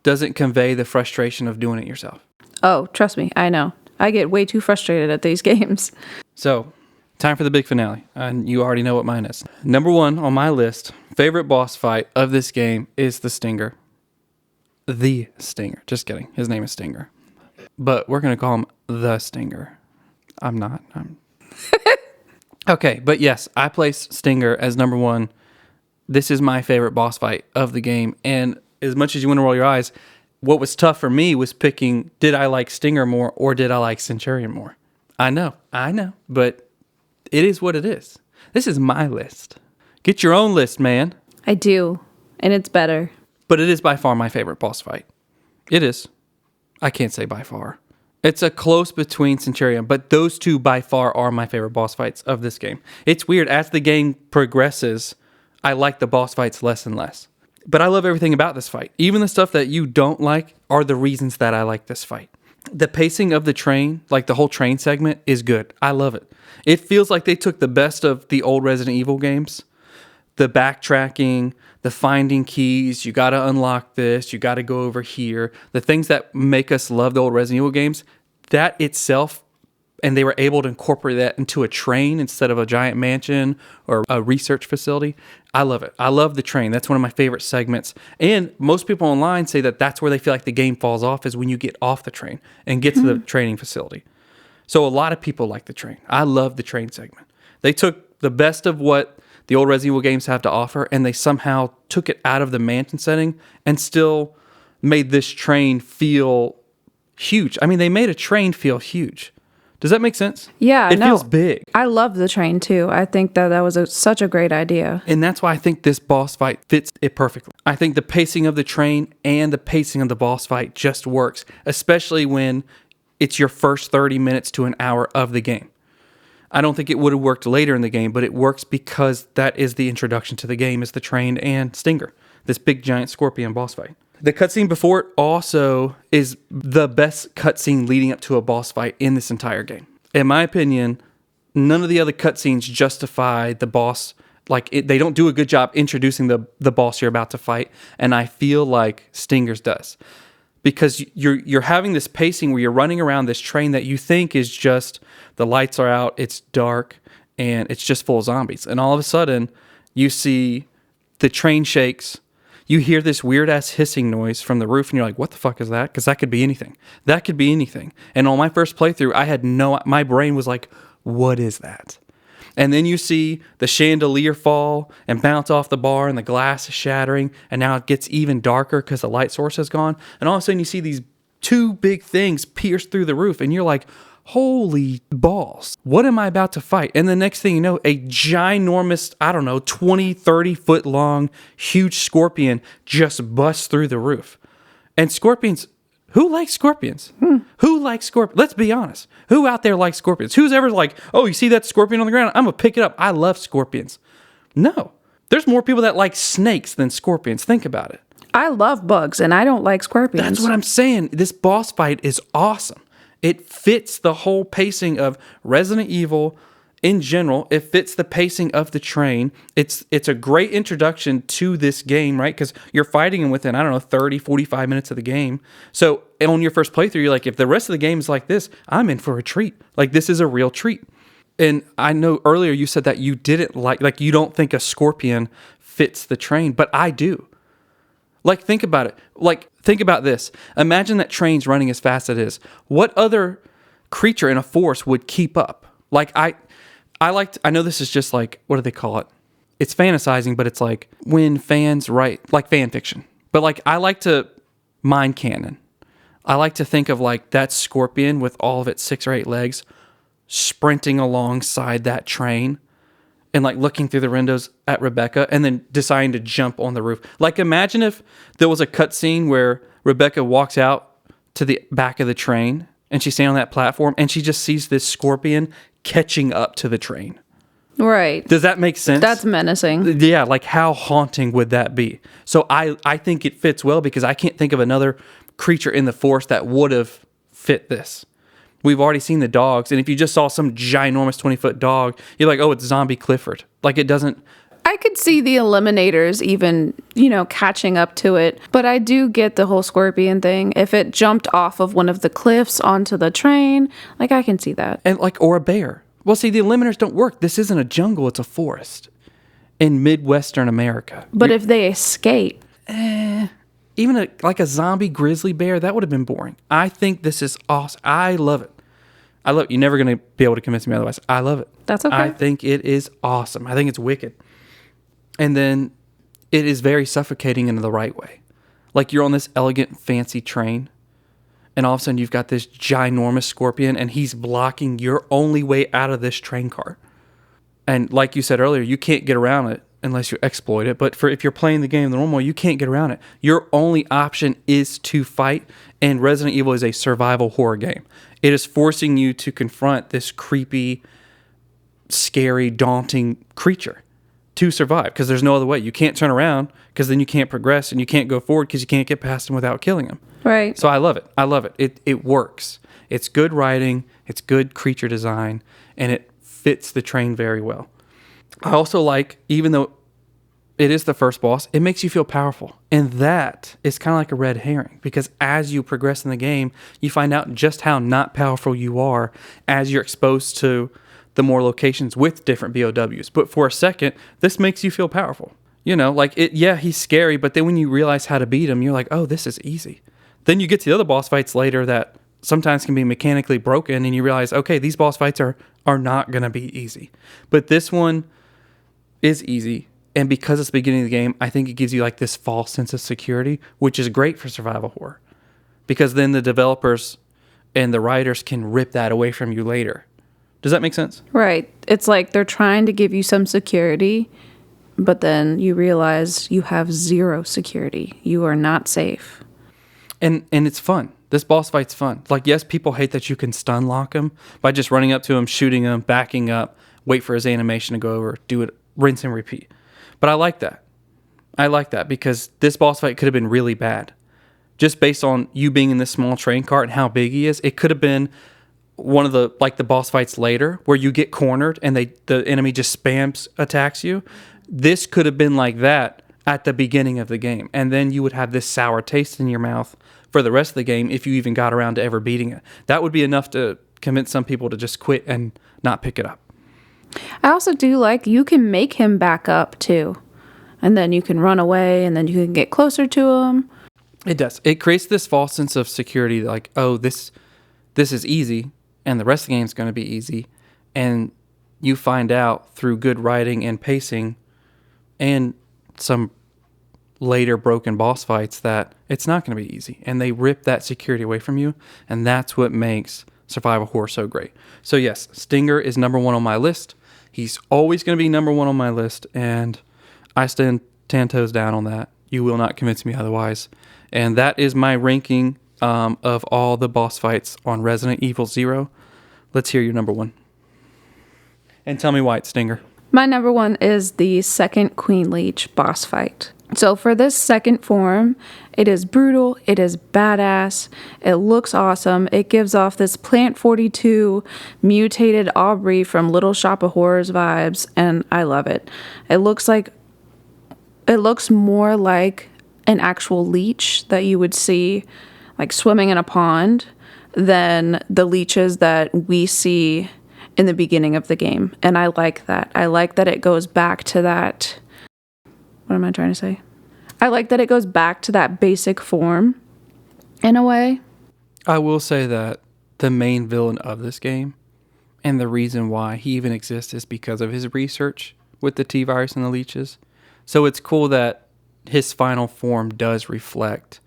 doesn't convey the frustration of doing it yourself. Oh, trust me, I know. I get way too frustrated at these games. So, time for the big finale, and you already know what mine is. Number 1 on my list, favorite boss fight of this game is the Stinger. The Stinger. Just kidding. His name is Stinger. But we're going to call him the Stinger. I'm not. Okay, but yes, I place Stinger as number 1. This is my favorite boss fight of the game. And as much as you want to roll your eyes, what was tough for me was picking, did I like Stinger more or did I like Centurion more? I know. But it is what it is. This is my list. Get your own list, man. I do, and it's better. But it is by far my favorite boss fight. It is. I can't say by far. It's a close between Centurion, but those two by far are my favorite boss fights of this game. It's weird. As the game progresses, I like the boss fights less and less. But I love everything about this fight. Even the stuff that you don't like are the reasons that I like this fight. The pacing of the train, like the whole train segment, is good. I love it. It feels like they took the best of the old Resident Evil games. The backtracking, the finding keys, you got to unlock this, you got to go over here. The things that make us love the old Resident Evil games, that itself, and they were able to incorporate that into a train instead of a giant mansion or a research facility. I love it. I love the train. That's one of my favorite segments. And most people online say that that's where they feel like the game falls off, is when you get off the train and get to the training facility. So a lot of people like the train. I love the train segment. They took the best of what the old Resident Evil games have to offer, and they somehow took it out of the mansion setting and still made this train feel huge. I mean, they made a train feel huge. Does that make sense? Yeah, it feels big. I love the train too. I think that was such a great idea. And that's why I think this boss fight fits it perfectly. I think the pacing of the train and the pacing of the boss fight just works, especially when it's your first 30 minutes to an hour of the game. I don't think it would have worked later in the game, but it works because that is the introduction to the game, is the train and Stinger, this big giant scorpion boss fight. The cutscene before it also is the best cutscene leading up to a boss fight in this entire game. In my opinion, none of the other cutscenes justify the boss. They don't do a good job introducing the boss you're about to fight, and I feel like Stinger's does. Because you're having this pacing where you're running around this train that you think is just, the lights are out, it's dark, and it's just full of zombies. And all of a sudden, you see the train shakes, you hear this weird-ass hissing noise from the roof, and you're like, what the fuck is that? Because that could be anything. That could be anything. And on my first playthrough, my brain was like, what is that? And then you see the chandelier fall and bounce off the bar and the glass is shattering. And now it gets even darker because the light source has gone. And all of a sudden you see these two big things pierce through the roof. And you're like, holy balls, what am I about to fight? And the next thing you know, a ginormous, 20, 30 foot long, huge scorpion just busts through the roof. And scorpions, who likes scorpions? Who likes scorpions? Let's be honest. Who out there likes scorpions? Who's ever like, oh, you see that scorpion on the ground? I'm going to pick it up. I love scorpions. No. There's more people that like snakes than scorpions. Think about it. I love bugs, and I don't like scorpions. That's what I'm saying. This boss fight is awesome. It fits the whole pacing of Resident Evil in general. It fits the pacing of the train. It's a great introduction to this game, right? Because you're fighting them within, 30, 45 minutes of the game. So on your first playthrough, you're like, if the rest of the game is like this, I'm in for a treat. Like, this is a real treat. And I know earlier you said that you didn't like you don't think a scorpion fits the train, but I do. Like, think about it. Like, think about this. Imagine that train's running as fast as it is. What other creature in a forest would keep up? Like, I know this is just like, what do they call it? It's fantasizing, but it's like when fans write, like fan fiction. But like, I like to mind canon. I like to think of like that scorpion with all of its 6 or 8 legs sprinting alongside that train and like looking through the windows at Rebecca and then deciding to jump on the roof. Like, imagine if there was a cutscene where Rebecca walks out to the back of the train and she's standing on that platform and she just sees this scorpion catching up to the train. Right. Does that make sense? That's menacing. Yeah, like how haunting would that be? So I think it fits well because I can't think of another creature in the forest that would have fit this. We've already seen the dogs, and if you just saw some ginormous 20-foot dog, you're like, oh, it's Zombie Clifford. Like, it doesn't... I could see the Eliminators even, catching up to it, but I do get the whole scorpion thing. If it jumped off of one of the cliffs onto the train, like, I can see that. And like, or a bear. Well, see, the Eliminators don't work. This isn't a jungle, it's a forest in Midwestern America. But if they escape... Even like a zombie grizzly bear, that would have been boring. I think this is awesome. I love it. You're never going to be able to convince me otherwise. I love it. That's okay. I think it is awesome. I think it's wicked. And then it is very suffocating in the right way. Like, you're on this elegant, fancy train, and all of a sudden you've got this ginormous scorpion, and he's blocking your only way out of this train car. And like you said earlier, you can't get around it unless you exploit it. But if you're playing the game the normal way, you can't get around it. Your only option is to fight, and Resident Evil is a survival horror game. It is forcing you to confront this creepy, scary, daunting creature to survive, because there's no other way. You can't turn around, because then you can't progress, and you can't go forward because you can't get past him without killing him. Right. So I love it. I love it. It works. It's good writing. It's good creature design, and it fits the train very well. I also like, even though it is the first boss, it makes you feel powerful. And that is kind of like a red herring, because as you progress in the game, you find out just how not powerful you are as you're exposed to the more locations with different BOWs. But for a second, this makes you feel powerful. He's scary, but then when you realize how to beat him, you're like, oh, this is easy. Then you get to the other boss fights later that sometimes can be mechanically broken, and you realize, okay, these boss fights are not going to be easy. But this one is easy, and because it's the beginning of the game, I think it gives you like this false sense of security, which is great for survival horror, because then the developers and the writers can rip that away from you later. Does that make sense? Right. It's like they're trying to give you some security, but then you realize you have zero security. You are not safe. And it's fun. This boss fight's fun. Like, yes, people hate that you can stun lock him by just running up to him, shooting him, backing up, wait for his animation to go over, do it, rinse and repeat. But I like that. I like that because this boss fight could have been really bad. Just based on you being in this small train cart and how big he is, it could have been one of the boss fights later where you get cornered and the enemy just spams attacks you. This could have been like that at the beginning of the game. And then you would have this sour taste in your mouth for the rest of the game if you even got around to ever beating it. That would be enough to convince some people to just quit and not pick it up. I also do like you can make him back up too. And then you can run away and then you can get closer to him. It does. It creates this false sense of security like, oh, this is easy and the rest of the game is going to be easy. And you find out through good writing and pacing and some later broken boss fights that it's not going to be easy. And they rip that security away from you. And that's what makes survival horror so great. So yes, Stinger is number 1 on my list. He's always going to be number 1 on my list. And I stand 10 toes down on that. You will not convince me otherwise. And that is my ranking of all the boss fights on Resident Evil 0. Let's hear your number 1. And tell me why it's Stinger. My number 1 is the second Queen Leech boss fight. So for this second form, it is brutal, it is badass, it looks awesome, it gives off this Plant 42 mutated Aubrey from Little Shop of Horrors vibes, and I love it. It looks more like an actual leech that you would see like swimming in a pond than the leeches that we see in the beginning of the game. And I like that. I like that it goes back to that. What am I trying to say? I like that it goes back to that basic form in a way. I will say that the main villain of this game and the reason why he even exists is because of his research with the T-virus and the leeches. So it's cool that his final form does reflect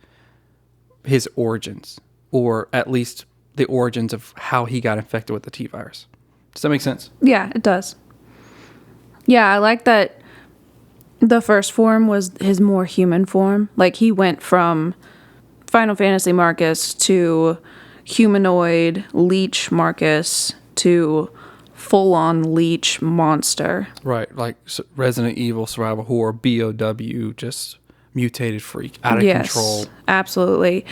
his origins, or at least the origins of how he got infected with the T-virus. Does that make sense? Yeah, it does. Yeah, I like that the first form was his more human form. Like, he went from Final Fantasy Marcus to humanoid leech Marcus to full-on leech monster. Right, like Resident Evil survival horror, BOW, just mutated freak, out of control. Yes, absolutely.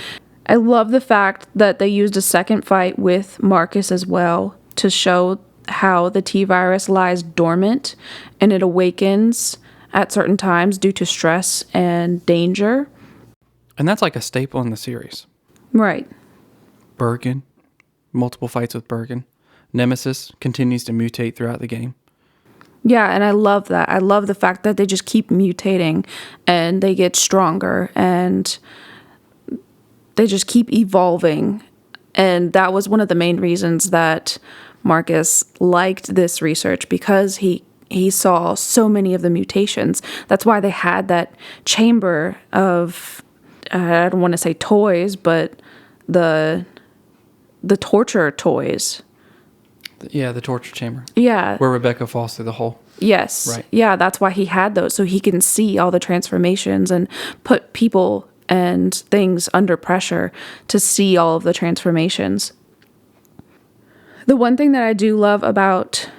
I love the fact that they used a second fight with Marcus as well to show how the T-virus lies dormant and it awakens at certain times due to stress and danger. And that's like a staple in the series. Right. Bergen, multiple fights with Bergen. Nemesis continues to mutate throughout the game. Yeah, and I love that. I love the fact that they just keep mutating and they get stronger and they just keep evolving. And that was one of the main reasons that Marcus liked this research, because he saw so many of the mutations. That's why they had that chamber of, I don't want to say toys, but the torture toys. Yeah, the torture chamber. Yeah. Where Rebecca falls through the hole. Yes. Right. Yeah, that's why he had those, so he can see all the transformations and put people and things under pressure to see all of the transformations. The one thing that I do love about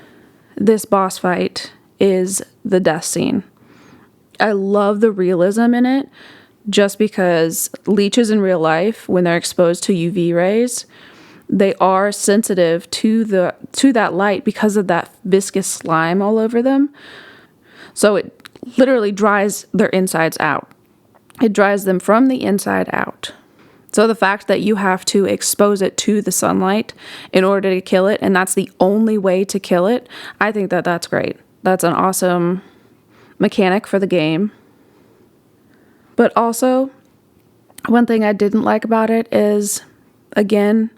this boss fight is the death scene. I love the realism in it, just because leeches in real life, when they're exposed to UV rays, they are sensitive to that light because of that viscous slime all over them. So it literally dries their insides out. It dries them from the inside out. So the fact that you have to expose it to the sunlight in order to kill it, and that's the only way to kill it, I think that that's great. That's an awesome mechanic for the game. But also, one thing I didn't like about it is, again,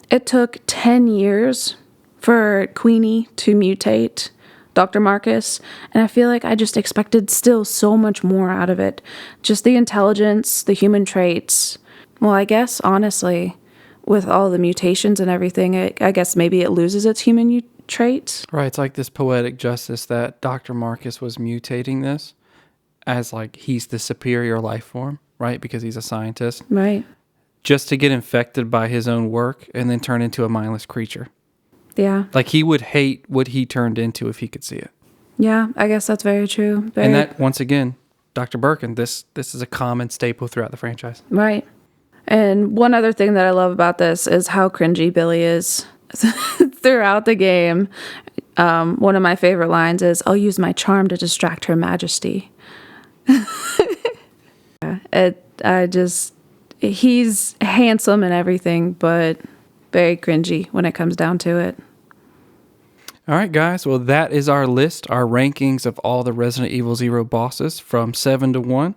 it took 10 years for Queenie to mutate Dr. Marcus, and I feel like I just expected still so much more out of it. Just the intelligence, the human traits. Well, I guess, honestly, with all the mutations and everything, I guess maybe it loses its human traits. Right, it's like this poetic justice that Dr. Marcus was mutating this as like he's the superior life form, right? Because he's a scientist. Right. Just to get infected by his own work and then turn into a mindless creature. Yeah. Like, he would hate what he turned into if he could see it. Yeah, I guess that's very true. And that, once again, Dr. Birkin, this is a common staple throughout the franchise. Right. And one other thing that I love about this is how cringy Billy is throughout the game. One of my favorite lines is, "I'll use my charm to distract Her Majesty." He's handsome and everything, but very cringy when it comes down to it. All right, guys. Well, that is our list, our rankings of all the Resident Evil 0 bosses from 7 to 1.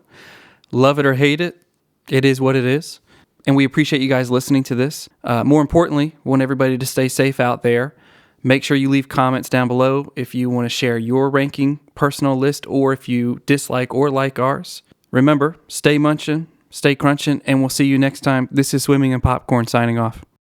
Love it or hate it, it is what it is. And we appreciate you guys listening to this. More importantly, we want everybody to stay safe out there. Make sure you leave comments down below if you want to share your ranking personal list or if you dislike or like ours. Remember, stay munchin', stay crunchin', and we'll see you next time. This is Swimming and Popcorn signing off.